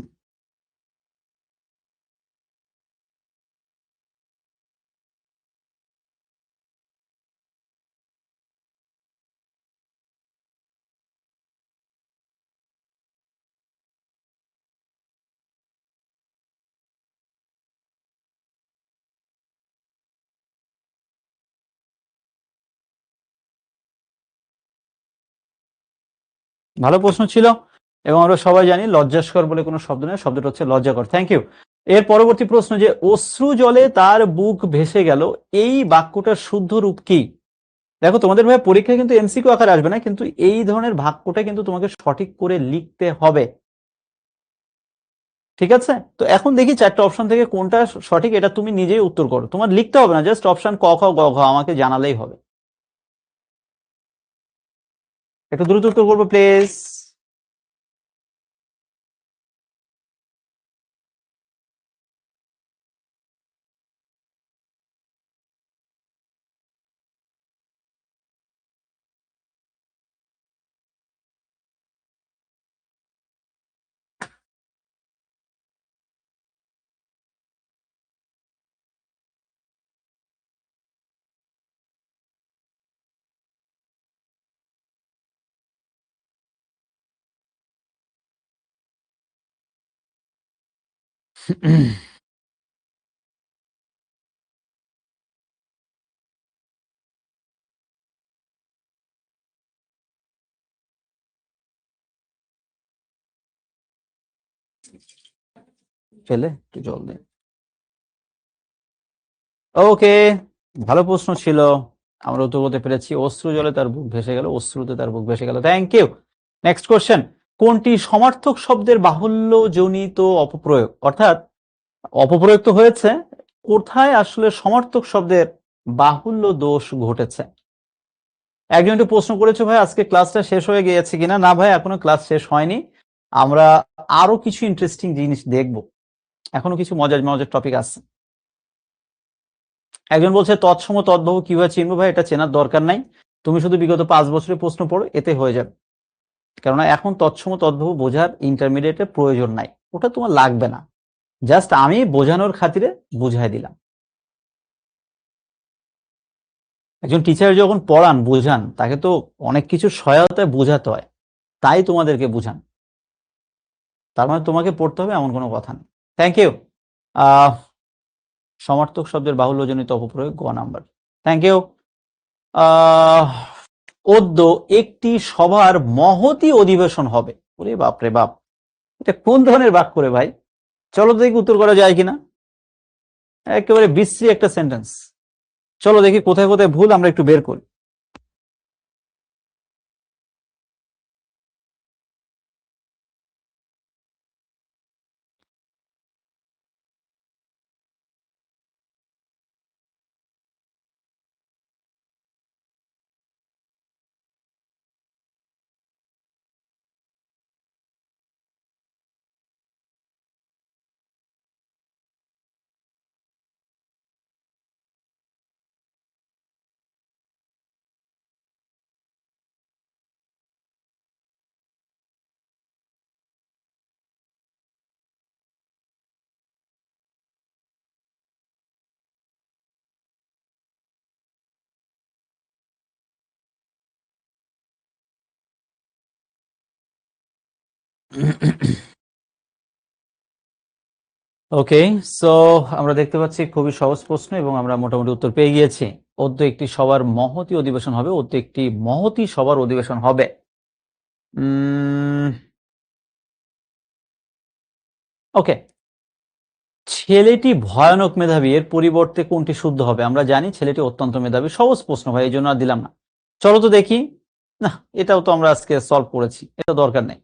ভালো প্রশ্ন ছিল, এবং আমরা সবাই জানি লজ্জাস্কর বলে কোনো শব্দ নেই, শব্দটা হচ্ছে লজ্জাকর। Thank you. এর পরবর্তী প্রশ্ন, যে অশ্রু জলে তার বুক ভেসে গেল, এই বাক্যটার শুদ্ধ রূপ কি? দেখো তোমাদের ভাই পরীক্ষায় কিন্তু এমসিকিউ আকারে আসবে না, কিন্তু এই ধরনের বাক্যটা কিন্তু তোমাকে সঠিক করে লিখতে হবে, ঠিক আছে? তো এখন দেখি 4টা অপশন থেকে কোনটা সঠিক, এটা তুমি নিজেই উত্তর করো, তোমার লিখতে হবে না, জাস্ট অপশন ক খ গ ঘ আমাকে জানালেই হবে। একটু দ্রুত উত্তর করবো প্লিজ। ফেলে একটু জল দিন। ওকে, ভালো প্রশ্ন ছিল, আমরা উত্তর করতে পেরেছি। অশ্রু জলে তার বুক ভেসে গেল, অশ্রুতে তার বুক ভেসে গেল। Thank you. নেক্সট কোশ্চেন, কোনটি সমার্থক শব্দের বাহুল্য জনিত অপপ্রয়োগ? অর্থাৎ অপপ্রয়োগ তো হয়েছে, কোথায় আসলে সমার্থক শব্দের বাহুল্য দোষ ঘটেছে? একজন একটু প্রশ্ন করেছে, ভাই আজকে ক্লাসটা শেষ হয়ে গিয়েছে কিনা? না ভাই, এখনো ক্লাস শেষ হয়নি, আমরা আরো কিছু ইন্টারেস্টিং জিনিস দেখব, এখনো কিছু মজার মজার টপিক আছে। একজন বলছে তৎসম তদ্ভব কিভাবে চিনবো? ভাই এটা চেনার দরকার নাই, তুমি শুধু বিগত 5 বছরের প্রশ্ন পড়ো, এতে হয়ে যাবে। কেননা এখন তৎসম তদ্ভব বোঝার ইন্টারমিডিয়েটের প্রয়োজন নাই, ওটা তোমার লাগবে না, জাস্ট আমি বোঝানোর খাতিরে বুঝাই দিলাম। একজন টিচার যখন পড়ান বোঝান, তাকে তো অনেক কিছু সহায়তায় বোঝাতে হয়, তাই তোমাদেরকে বুঝান, তার মানে তোমাকে পড়তে হবে এমন কোনো কথা নেই। Thank you. সমার্থক শব্দের বাহুল্যজনিত অপপ্রয়োগ, গ নাম্বার। Thank you. অদ্য একটি সভার মহতি অধিবেশন হবে। ওরে বাপ রে বাপ, এটা কোন ধরনের বাক্য রে ভাই? চলো দেখি উত্তর করা যায় কিনা। একেবারে বিশ্রী একটা সেন্টেন্স। চলো দেখি কোথায় কোথায় ভুল, আমরা একটু বের করি। ওকে, সো আমরা দেখতে পাচ্ছি খুবই সহজ প্রশ্ন এবং আমরা মোটামুটি উত্তর পেয়ে গিয়েছি। অদ্য একটি সবার মহতি অধিবেশন হবে, অদ্য একটি মহতি সবার অধিবেশন হবে। ওকে, ছেলেটি ভয়ানক মেধাবী, এর পরিবর্তে কোনটি শুদ্ধ হবে? আমরা জানি ছেলেটি অত্যন্ত মেধাবী, সহজ প্রশ্ন ভাই, এই জন্য আর দিলাম না। চলো তো দেখি। না, এটাও তো আমরা আজকে সলভ করেছি, এটা দরকার নেই।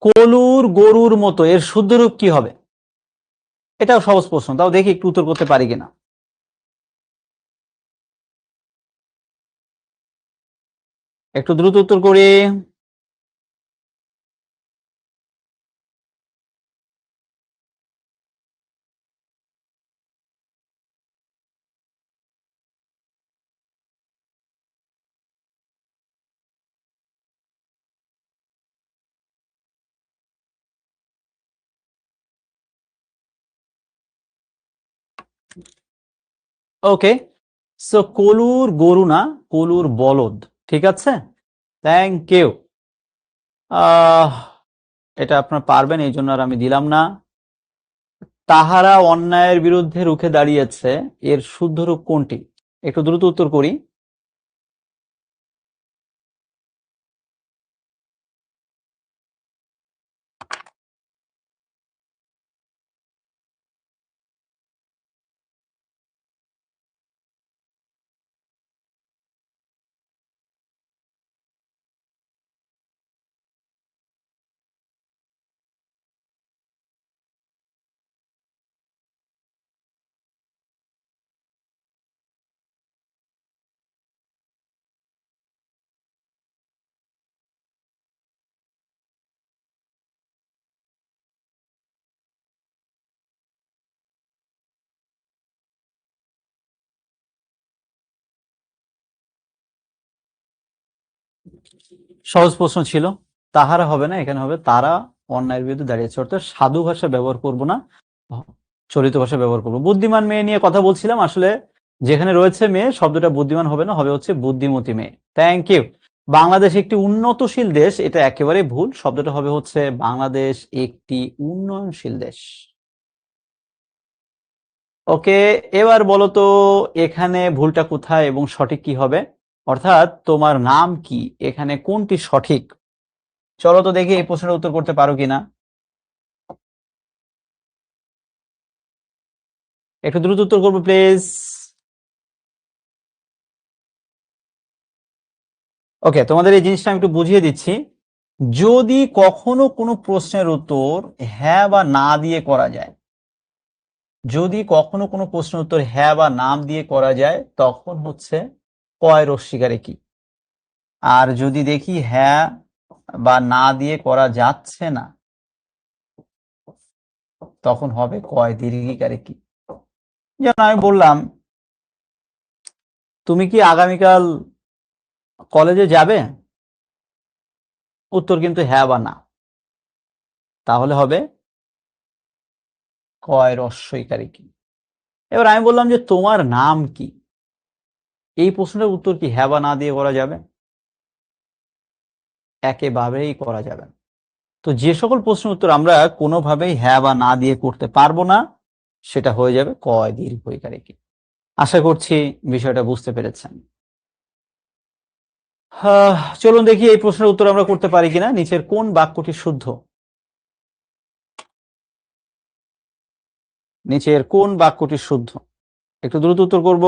কলুর গরুর মতো, এর শুদ্ধ রূপ কি হবে? এটাও সহজ প্রশ্ন, তাও দেখি একটু উত্তর করতে পারি কিনা। একটু দ্রুত উত্তর করি। ওকে, সো কলুর গরু না, কলুর বলদ। ঠিক আছে, থ্যাংক ইউ। এটা আপনার পারবেন, এই জন্য আর আমি দিলাম না। তাহারা অন্যায়ের বিরুদ্ধে রুখে দাঁড়িয়েছে, এর শুদ্ধ রূপ কোনটি? একটু দ্রুত উত্তর করি। সহজ প্রশ্ন ছিল, তাহারা হবে না, এখানে হবে তারা অন্যায়ের বিরুদ্ধে দাঁড়িয়েছে। অর্থাৎ সাধু ভাষা ব্যবহার করব না, চলিত ভাষা ব্যবহার করব। বুদ্ধিমান মেয়ে নিয়ে কথা বলছিলাম, আসলে যেখানে রয়েছে মেয়ে, শব্দটা বুদ্ধিমান হবে না, হবে হচ্ছে বুদ্ধিমতী মেয়ে। Thank you. বাংলাদেশ একটি উন্নতশীল দেশ, এটা একেবারে ভুল, শব্দটা হবে হচ্ছে বাংলাদেশ একটি উন্নয়নশীল দেশ। ওকে, এবার বলো তো এখানে ভুলটা কোথায় এবং সঠিক কি হবে, অর্থাৎ তোমার নাম কি, এখানে কোনটি সঠিক। চলো তো দেখি এই প্রশ্নের উত্তর করতে পারো কিনা। একটু দ্রুত উত্তর করবো প্লিজ। ওকে, তোমাদের এই জিনিসটা আমি একটু বুঝিয়ে দিচ্ছি। যদি কখনো কোনো প্রশ্নের উত্তর হ্যাঁ বা না দিয়ে করা যায়, যদি কখনো কোনো প্রশ্নের উত্তর হ্যাঁ বা নাম দিয়ে করা যায়, তখন হচ্ছে কয় রস্যিকারে কি। আর যদি দেখি হ্যাঁ বা না দিয়ে করা যাচ্ছে না, তখন হবে কয় দীর্ঘিকারে কি। যেমন আমি বললাম, তুমি কি আগামীকাল কলেজে যাবে, উত্তর কিন্তু হ্যাঁ বা না, তাহলে হবে কয় রস্যইকারে কি। এবার আমি বললাম যে তোমার নাম কি, এই প্রশ্নের উত্তর কি হ্যাঁ বা না দিয়ে করা যাবে? একেবারেই করা যাবে না। তো যে সকল প্রশ্নের উত্তর আমরা কোনোভাবেই হ্যাঁ বা না দিয়ে করতে পারবো না, সেটা হয়ে যাবে কয় দীর্ঘইকারে কি। আশা করছি বিষয়টা বুঝতে পেরেছেন। চলুন দেখি এই প্রশ্নের উত্তর আমরা করতে পারি কিনা। নিচের কোন বাক্যটি শুদ্ধ, নিচের কোন বাক্যটি শুদ্ধ, একটু দ্রুত উত্তর করব।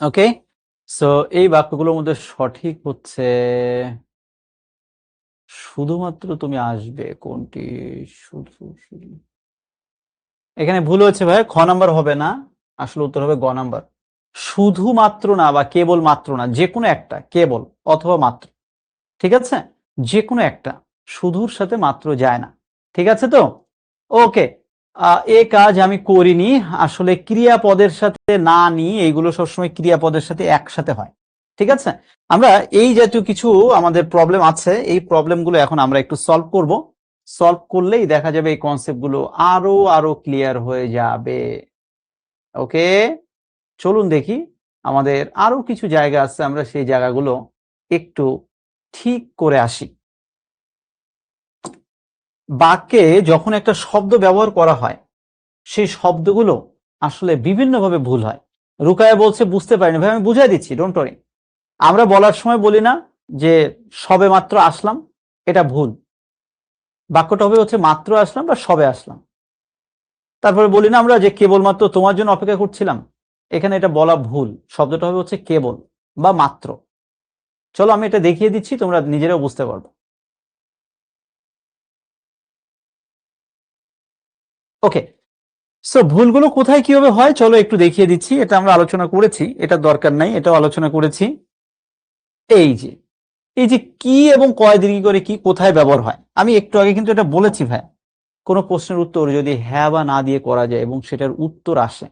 ওকে, সো এই বাক্যগুলোর মধ্যে সঠিক হচ্ছে শুধুমাত্র তুমি আসবে, কোনটি শুধু শুধু, এখানে ভুল হচ্ছে ভাই, খ নাম্বার হবে না, আসলে উত্তর হবে গ নাম্বার। শুধুমাত্র না বা কেবল মাত্র না, যে কোনো একটা, কেবল অথবা মাত্র, ঠিক আছে, যে কোনো একটা, শুধুর সাথে মাত্র যায় না, ঠিক আছে তো। ওকে, এ কাজ আমি করিনি, আসলে ক্রিয়াপদের সাথে না নি, এইগুলো সবসময় ক্রিয়াপদের সাথে একসাথে হয়, ঠিক আছে। আমরা এই জাতীয় কিছু আমাদের প্রবলেম আছে, এই প্রবলেমগুলো এখন আমরা একটু সলভ করব। সলভ করলেই দেখা যাবে এই কনসেপ্টগুলো আরো আরো ক্লিয়ার হয়ে যাবে। ওকে, চলুন দেখি, আমাদের আরো কিছু জায়গা আছে, আমরা সেই জায়গাগুলো একটু ঠিক করে আসি। বাক্যে যখন একটা শব্দ ব্যবহার করা হয়, সেই শব্দগুলো আসলে বিভিন্নভাবে ভুল হয়। রুকায়া বলছে বুঝতে পারিনি, ভাই আমি বুঝাই দিচ্ছি, ডোন্ট ওয়ারি। আমরা বলার সময় বলি না যে সবে মাত্র আসলাম, এটা ভুল। বাক্যটা হবে হচ্ছে মাত্র আসলাম বা সবে আসলাম। তারপরে বলি না আমরা যে কেবলমাত্র তোমার জন্য অপেক্ষা করছিলাম, এখানে এটা বলা ভুল, শব্দটা হবে হচ্ছে কেবল বা মাত্র। চলো আমি এটা দেখিয়ে দিচ্ছি, তোমরা নিজেরাও বুঝতে পারবে। ওকে, সো ভুলগুলো কোথায় কিভাবে হয় চলো একটু দেখিয়ে দিচ্ছি। এটা আমরা আলোচনা করেছি, এটা দরকার নাই, এটাও আলোচনা করেছি। এই যে এই যে কি এবং কয় দীর্ঘ করে কি কোথায় ব্যবহার হয়, আমি একটু আগে কিন্তু এটা বলেছি ভাই। কোনো প্রশ্নের উত্তর যদি হ্যাঁ বা না দিয়ে করা যায় এবং সেটার উত্তর আসে,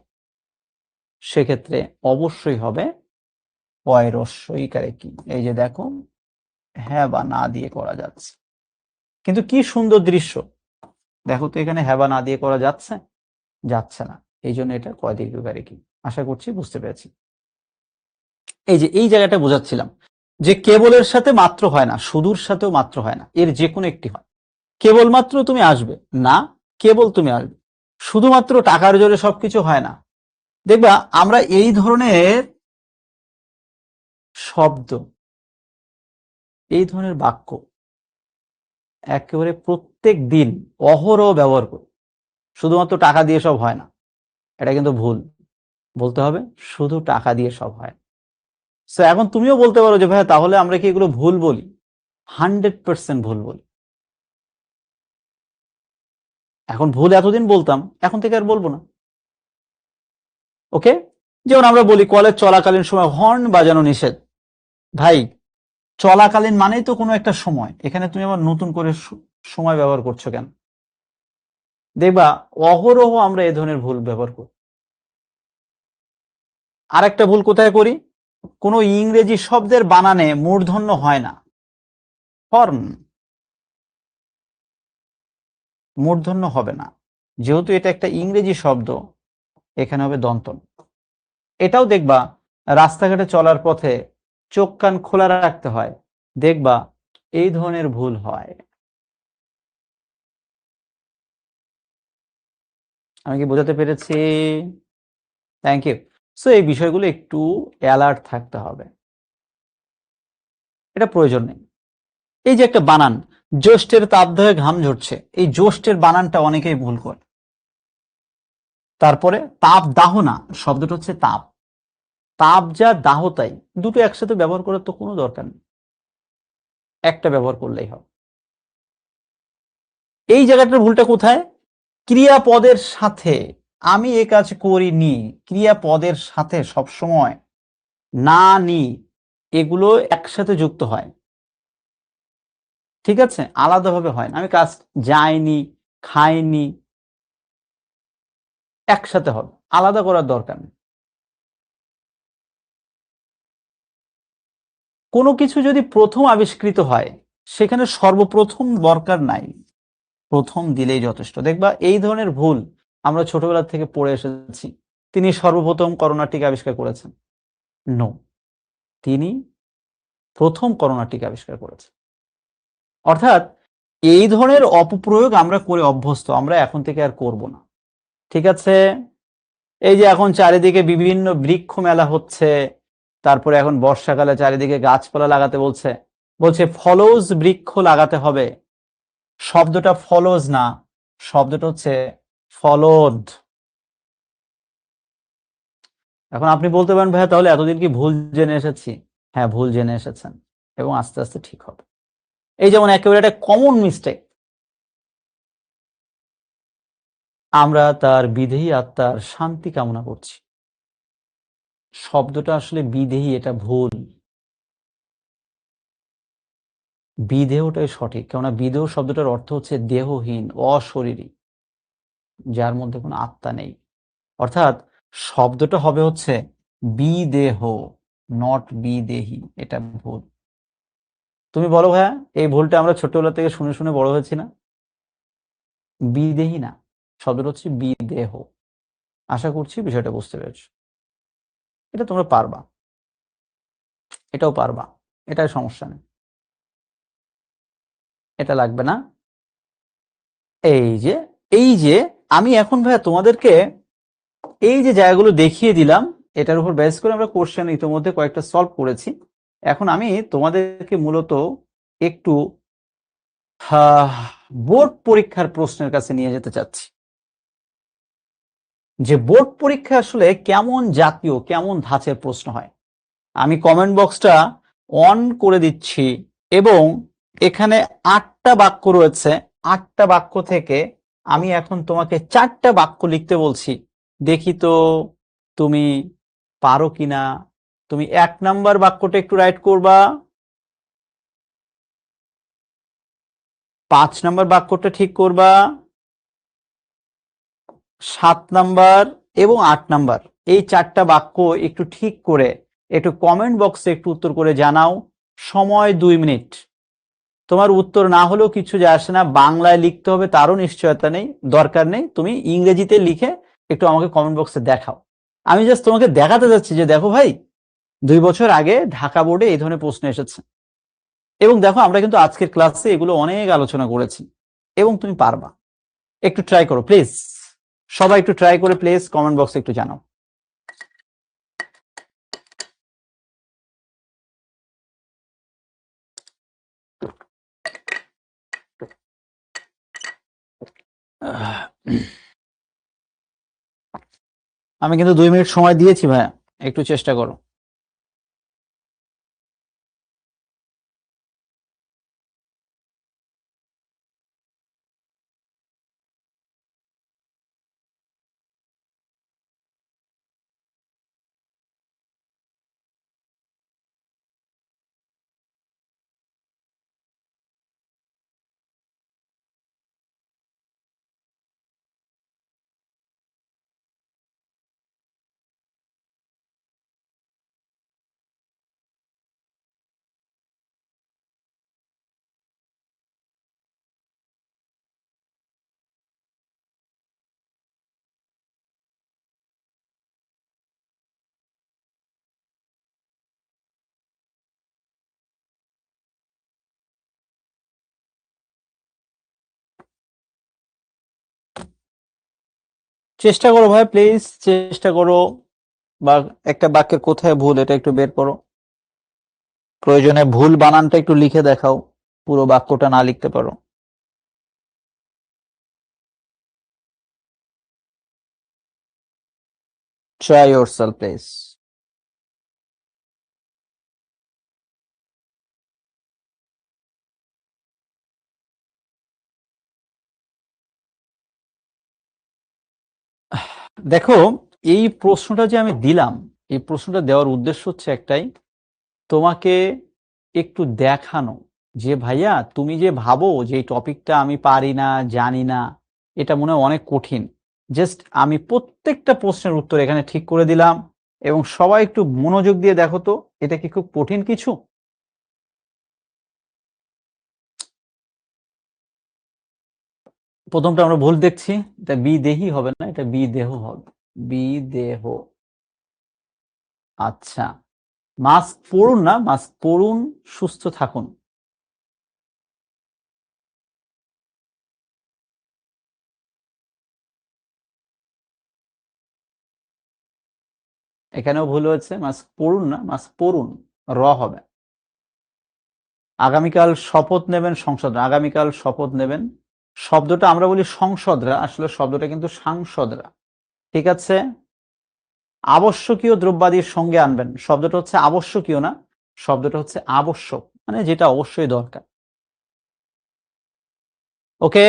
সেক্ষেত্রে অবশ্যই হবে কয় রস্যইকারে কি। এই যে দেখো, হ্যাঁ বা না দিয়ে করা যাচ্ছে, কিন্তু কি সুন্দর দৃশ্য, দেখো তো এখানে হ্যাঁ বা না দিয়ে করা যাচ্ছে, যাচ্ছে না, এই জন্য এটা কয় দীর্ঘকারে কি। আশা করছি বুঝতে পেরেছি। এই যে এই জায়গাটা বোঝাচ্ছিলাম যে কেবলের সাথে মাত্র হয় না, শুধুর সাথেও মাত্র হয় না, এর যে কোনো একটি হয়। কেবলমাত্র তুমি আসবে না, কেবল তুমি আসবে। শুধুমাত্র টাকার জোরে সবকিছু হয় না। দেখবা আমরা এই ধরনের শব্দ, এই ধরনের বাক্য একেবারে প্রত্যেক দিন অহরহ ব্যবহার করি। শুধুমাত্র টাকা দিয়ে সব হয় না, এটা কিন্তু ভুল। বলতে হবে শুধু টাকা দিয়ে সব হয়। সো এখন তুমিও বলতে পারো যে ভাই তাহলে আমরা কি এগুলো ভুল বলি? 100% ভুল বলি। এখন ভুল এতদিন বলতাম, এখন থেকে আর বলবো না। ওকে, যেমন আমরা বলি কলেজ চলাকালীন সময় হর্ন বাজানো নিষেধ। ভাই চলাকালীন মানেই তো কোনো একটা সময়, এখানে তুমি আবার নতুন করে সময় ব্যবহার করছো কেন? দেখবা অহরহ আমরা এ ধরনের ভুল ব্যবহার করি। আর একটা ভুল কোথায় করি? কোনো ইংরেজি শব্দের বানানে মূর্ধন্য হয় না। হর্ন মূর্ধন্য হবে না, যেহেতু এটা একটা ইংরেজি শব্দ, এখানে হবে দন্তন। এটাও দেখবা রাস্তাঘাটে চলার পথে চোখ কান খোলা রাখতে হয়, দেখবা এই ধরনের ভুল হয়। আমি কি বোঝাতে পেরেছি? Thank you. সো এই বিষয়গুলো একটু অ্যালার্ট থাকতে হবে, এটা প্রয়োজন নেই। এই যে একটা বানান, জ্যৈষ্ঠের তাপদাহে ঘাম ঝরছে, এই জ্যৈষ্ঠের বানানটা অনেকেই ভুল করে। তারপরে তাপ দাহ না, শব্দটা হচ্ছে তাপ, তাপ যা দাহ তাই, দুটো একসাথে ব্যবহার করার তো কোনো দরকার নেই, একটা ব্যবহার করলেই হবে। এই জায়গাটার ভুলটা কোথায়? ক্রিয়াপদের সাথে আমি এ কাজ করিনি, ক্রিয়াপদের সাথে সবসময় না নি এগুলো একসাথে যুক্ত হয়, ঠিক আছে, আলাদাভাবে হয় না। আমি কাজ যাইনি, খাইনি, একসাথে হবে, আলাদা করার দরকার নেই। কোনো কিছু যদি প্রথম আবিষ্কৃত হয়, সেখানে সর্বপ্রথম দরকার নাই, প্রথম দিলেই যথেষ্ট। দেখবা এই ধরনের ভুল আমরা ছোটবেলা থেকে পড়ে এসেছি। তিনি সর্বপ্রথম করোনা টিকা আবিষ্কার করেছেন, নো, তিনি প্রথম করোনা টিকা আবিষ্কার করেছেন। অর্থাৎ এই ধরনের অপপ্রয়োগ আমরা করে অভ্যস্ত, আমরা এখন থেকে আর করব না, ঠিক আছে? এই যে এখন চারিদিকে বিভিন্ন বৃক্ষ মেলা হচ্ছে, তারপরে এখন বর্ষাকালে চারিদিকে গাছপালা লাগাতে বলছে, বলছে ফলজ বৃক্ষ লাগাতে হবে। শব্দটা ফলজ না, শব্দটা হচ্ছে ফলদ। এখন আপনি বলতে পারেন ভাইয়া তাহলে এতদিন কি ভুল জেনে এসেছি? হ্যাঁ, ভুল জেনে এসেছেন, এবং আস্তে আস্তে ঠিক হবে। এই যেমন একেবারে একটা কমন মিস্টেক, আমরা তার বিদেহী আত্মার শান্তি কামনা করছি, শব্দটা আসলে বিদেহী, এটা ভুল। বিদেহটাই সঠিক, কেননা বিদেহ শব্দটার অর্থ হচ্ছে দেহহীন, অশরীরী, যার মধ্যে কোনো আত্মা নেই। অর্থাৎ শব্দটা হবে হচ্ছে বিদেহ, নট বিদেহী, এটা ভুল। তুমি বলো ভাইয়া, এই ভুলটা আমরা ছোটবেলা থেকে শুনে শুনে বড় হয়েছি না? বিদেহী না, শব্দটা হচ্ছে বিদেহ। আশা করছি বিষয়টা বুঝতে পেরেছো। এটা তোমরা পারবা, এটাও পারবা, এটার সমস্যা নেই, এটা লাগবে না। এই যে এই যে আমি এখন ভাইয়া তোমাদেরকে এই যে জায়গাগুলো দেখিয়ে দিলাম, এটার উপর বেস করে আমরা কোশ্চেন ইতিমধ্যে কয়েকটা সলভ করেছি। এখন আমি তোমাদেরকে মূলত একটু বোর্ড পরীক্ষার প্রশ্নের কাছে নিয়ে যেতে চাচ্ছি, যে বোর্ড পরীক্ষা আসলে কেমন জাতীয়, কেমন ধাঁচের প্রশ্ন হয়। আমি কমেন্ট বক্সটা অন করে দিচ্ছি, এবং এখানে 8টা বাক্য রয়েছে, 8টা বাক্য থেকে আমি এখন তোমাকে 4টা বাক্য লিখতে বলছি, দেখি তো তুমি পারো কিনা। তুমি 1 নাম্বার বাক্যটা একটু রাইট করবা, 5 নাম্বার বাক্যটা ঠিক করবা, 7 নাম্বার এবং 8 নাম্বার, এই 4টা বাক্য একটু ঠিক করে একটু কমেন্ট বক্সে একটু উত্তর করে জানাও। সময় 2 মিনিট। তোমার উত্তর না হলেও কিছু যায় আসে না, বাংলায় লিখতে হবে তারও নিশ্চয়তা নেই, দরকার নেই, তুমি ইংরেজিতে লিখে একটু আমাকে কমেন্ট বক্সে দেখাও। আমি জাস্ট তোমাকে দেখাতে যাচ্ছি যে দেখো ভাই, 2 বছর আগে ঢাকা বোর্ডে এই ধরনের প্রশ্ন এসেছে, এবং দেখো আমরা কিন্তু আজকের ক্লাসে এগুলো অনেক আলোচনা করেছি, এবং তুমি পারবা। একটু ট্রাই করো প্লিজ, সবাই একটু ট্রাই করে প্লিজ কমেন্ট বক্সে একটু জানাও। আমি কিন্তু 2 মিনিট সময় দিয়েছি ভাইয়া, একটু চেষ্টা করো। চেষ্টা করো ভাই, প্লিজ চেষ্টা করো। বা একটা বাক্যের কোথায় ভুল এটা একটু বের করো। প্রয়োজনে ভুল বানানটা একটু লিখে দেখাও, পুরো বাক্যটা না লিখতে পারো। Try yourself, please. দেখো, এই প্রশ্নটা যে আমি দিলাম, এই প্রশ্নটা দেওয়ার উদ্দেশ্য হচ্ছে একটাই, তোমাকে একটু দেখানো যে ভাইয়া তুমি যে ভাবো যে এই টপিকটা আমি পারি না, জানি না, এটা মনে হয় অনেক কঠিন। জাস্ট আমি প্রত্যেকটা প্রশ্নের উত্তর এখানে ঠিক করে দিলাম, এবং সবাই একটু মনোযোগ দিয়ে দেখো তো, এটা কি খুব কঠিন কিছু? প্রথমটা আমরা ভুল দেখছি, এটা বিদেহী হবে না, এটা বিদেহ হবে। বিদেহ। আচ্ছা, মাস্ক পরুন না, মাস্ক পরুন, সুস্থ থাকুন। এখানেও ভুল হয়েছে, মাস্ক পরুন না, মাস্ক পরুন, র হবে। আগামীকাল শপথ নেবেন সংসদরা, আগামীকাল শপথ নেবেন। শব্দটা আমরা বলি সংসদরা, আসলে শব্দটা কিন্তু সাংসদরা। ঠিক আছে? আবশ্যকীয় দ্রব্যাদির সঙ্গে আনবেন, শব্দটা হচ্ছে আবশ্যকীয় না, শব্দটা হচ্ছে আবশ্যক, মানে যেটা অবশ্যই দরকার। ওকে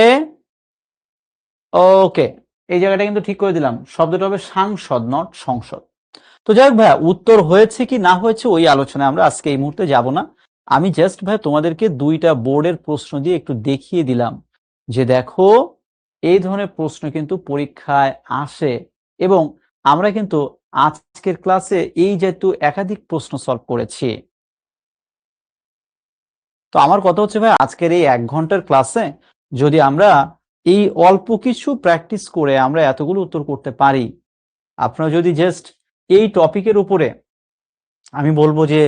ওকে, এই জায়গাটা কিন্তু ঠিক করে দিলাম, শব্দটা হবে সাংসদ, নট সংসদ। তো যাই হোক ভাইয়া, উত্তর হয়েছে কি না হয়েছে ওই আলোচনায় আমরা আজকে এই মুহূর্তে যাব না। আমি জাস্ট ভাই তোমাদেরকে 2টা বোর্ডের প্রশ্ন দিয়ে একটু দেখিয়ে দিলাম যে দেখো, এই ধরনের প্রশ্ন কিন্তু পরীক্ষায় আসে, এবং আমরা কিন্তু আজকের ক্লাসে এই যেহেতু একাধিক প্রশ্ন সলভ করেছি। তো আমার কথা হচ্ছে ভাই, আজকের এই 1 ঘন্টার ক্লাসে যদি আমরা এই অল্প কিছু প্র্যাকটিস করে আমরা এতগুলো উত্তর করতে পারি, আপনারা যদি জাস্ট এই টপিকের উপরে, আমি বলবো যে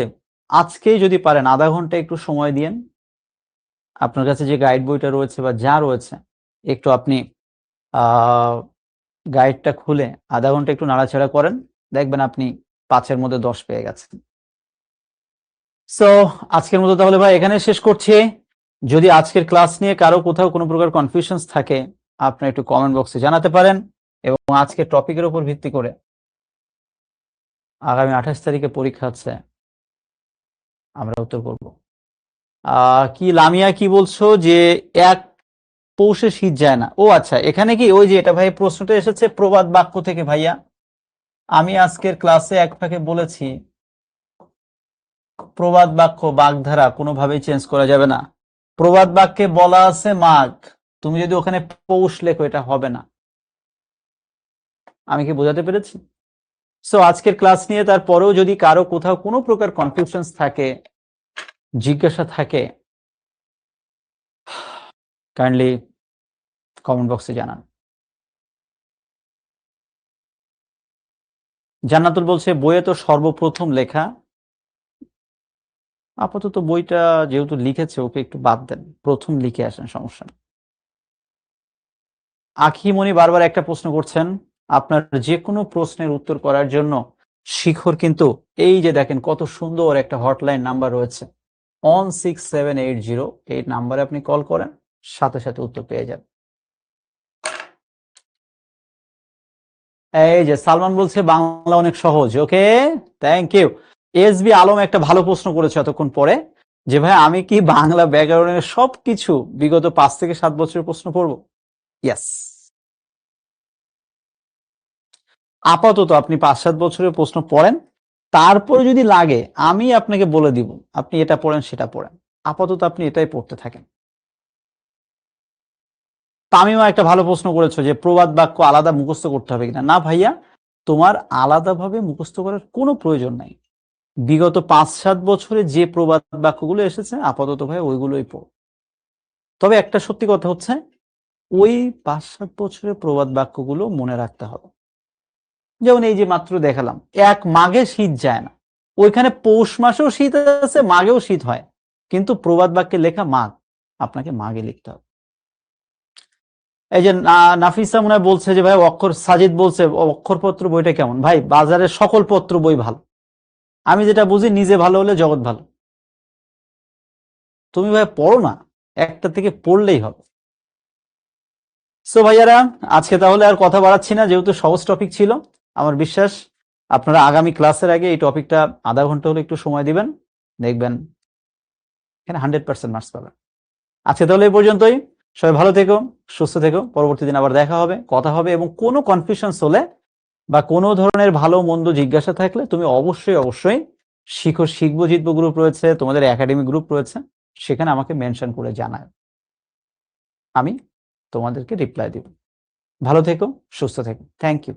আজকেই যদি পারেন আধা ঘন্টা একটু সময় দিয়েন, আপনার কাছে যে গাইড বইটা রয়েছে বা যা রয়েছে, একটু আপনি গাইডটা খুলে আধা ঘন্টা একটু নাড়াচাড়া করেন, দেখবেন আপনি 5-এর মধ্যে 10 পেয়ে গেছেন। সো আজকের মতো তাহলে ভাই এখানে শেষ করছি। যদি আজকের ক্লাস নিয়ে কারো কোথাও কোনো প্রকার কনফিউশনস থাকে, আপনি একটু কমেন্ট বক্সে জানাতে পারেন, এবং আজকের টপিকের উপর ভিত্তি করে আগামী 28 তারিখে পরীক্ষা আছে, আমরা উত্তর করব। কি লামিয়া কি বলছো যে এক পৌষে শীত যায় না? ও আচ্ছা, এখানে কি ওই যে এটা ভাই প্রশ্নটা এসেছে প্রবাদ বাক্য থেকে ভাইয়া। আমি আজকের ক্লাসে এক ফাঁকে বলেছি প্রবাদ বাক্য বাগধারা কোনোভাবেই চেঞ্জ করা যাবে না। প্রবাদ বাক্যে বলা আছে মাঘ, তুমি যদি ওখানে পৌষ লেখো এটা হবে না। আমি কি বোঝাতে পেরেছি? সো আজকের ক্লাস নিয়ে তারপরেও যদি কারো কোথাও কোনো প্রকার কনফিউশন থাকে, জিজ্ঞাসা থাকে, কাইন্ডলি কমেন্ট বক্সে জানান। জান্নাতুল বলছে বইয়ে তো সর্বপ্রথম লেখা। আপাতত বইটা যেহেতু লিখেছে, ওকে একটু বাদ দেন, প্রথম লিখে আসেন, সমস্যা নেই। আখিমণি বারবার একটা প্রশ্ন করছেন, আপনার যে কোনো প্রশ্নের উত্তর করার জন্য শিখর কিন্তু এই যে দেখেন কত সুন্দর একটা হটলাইন নাম্বার রয়েছে 16780, এই নাম্বারে আপনি কল করেন, সাথে সাথে উত্তর পেয়ে যাবেন। এই যে সালমান বলছে বাংলা অনেক সহজ। ওকে, থ্যাংক ইউ। এসবি আলম একটা ভালো প্রশ্ন করেছে এতক্ষণ পরে, যে ভাই আমি কি বাংলা ব্যাকরণের সবকিছু বিগত 5 থেকে 7 বছরের প্রশ্ন পড়বো? ইয়েস, আপাতত আপনি 5-7 বছরের প্রশ্ন পড়েন, তারপরে যদি লাগে আমি আপনাকে বলে দিব আপনি এটা পড়েন সেটা পড়েন। আপাতত আপনি এটাই পড়তে থাকেন। তামিমা একটা ভালো প্রশ্ন করেছো যে প্রবাদ বাক্য আলাদা মুখস্থ করতে হবে কিনা। না ভাইয়া, তোমার আলাদাভাবে মুখস্থ করার কোনো প্রয়োজন নাই। বিগত 5-7 বছরে যে প্রবাদ বাক্যগুলো এসেছে আপাতত ভাই ওইগুলোই পড়। তবে একটা সত্যি কথা হচ্ছে, ওই 5-7 বছরের প্রবাদ বাক্যগুলো মনে রাখতে হবে। যেমন এই যে মাত্র দেখালাম, এক মাঘে শীত যায় না, ওইখানে পৌষ মাসেও শীত আছে, মাঘেও শীত হয়, কিন্তু প্রবাদ বাক্যে লেখা মাঘ, আপনাকে মাঘে লিখতে হবে। এই যে নাফিসা মনে হয় বলছে যে ভাই অক্ষর, সাজিদ বলছে অক্ষরপত্র বইটা কেমন। ভাই বাজারের সকল পত্র বই ভালো, আমি যেটা বুঝি নিজে ভালো হলে জগৎ ভালো। তুমি ভাই পড়ো না, একটা থেকে পড়লেই হবে। সো ভাইয়ারা, আজকে তাহলে আর কথা বাড়াচ্ছি না, যেহেতু সহজ টপিক ছিল। আমার বিশ্বাস আপনারা আগামী ক্লাসের আগে এই টপিকটা আধা ঘন্টা হলে একটু সময় দিবেন, দেখবেন এখানে 100% মার্কস পাবেন। আজকে তাহলে এই পর্যন্তই। সবাই ভালো থেকো, সুস্থ থেকো। পরবর্তী দিন আবার দেখা হবে, কথা হবে, এবং কোনো কনফিউশনস হলে বা কোনো ধরনের ভালো মন্দ জিজ্ঞাসা থাকলে তুমি অবশ্যই অবশ্যই শিখবো জিতবো গ্রুপ রয়েছে, তোমাদের একাডেমি গ্রুপ রয়েছে, সেখানে আমাকে মেনশন করে জানায়, আমি তোমাদেরকে রিপ্লাই দিব। ভালো থেকো, সুস্থ থেকো। Thank you.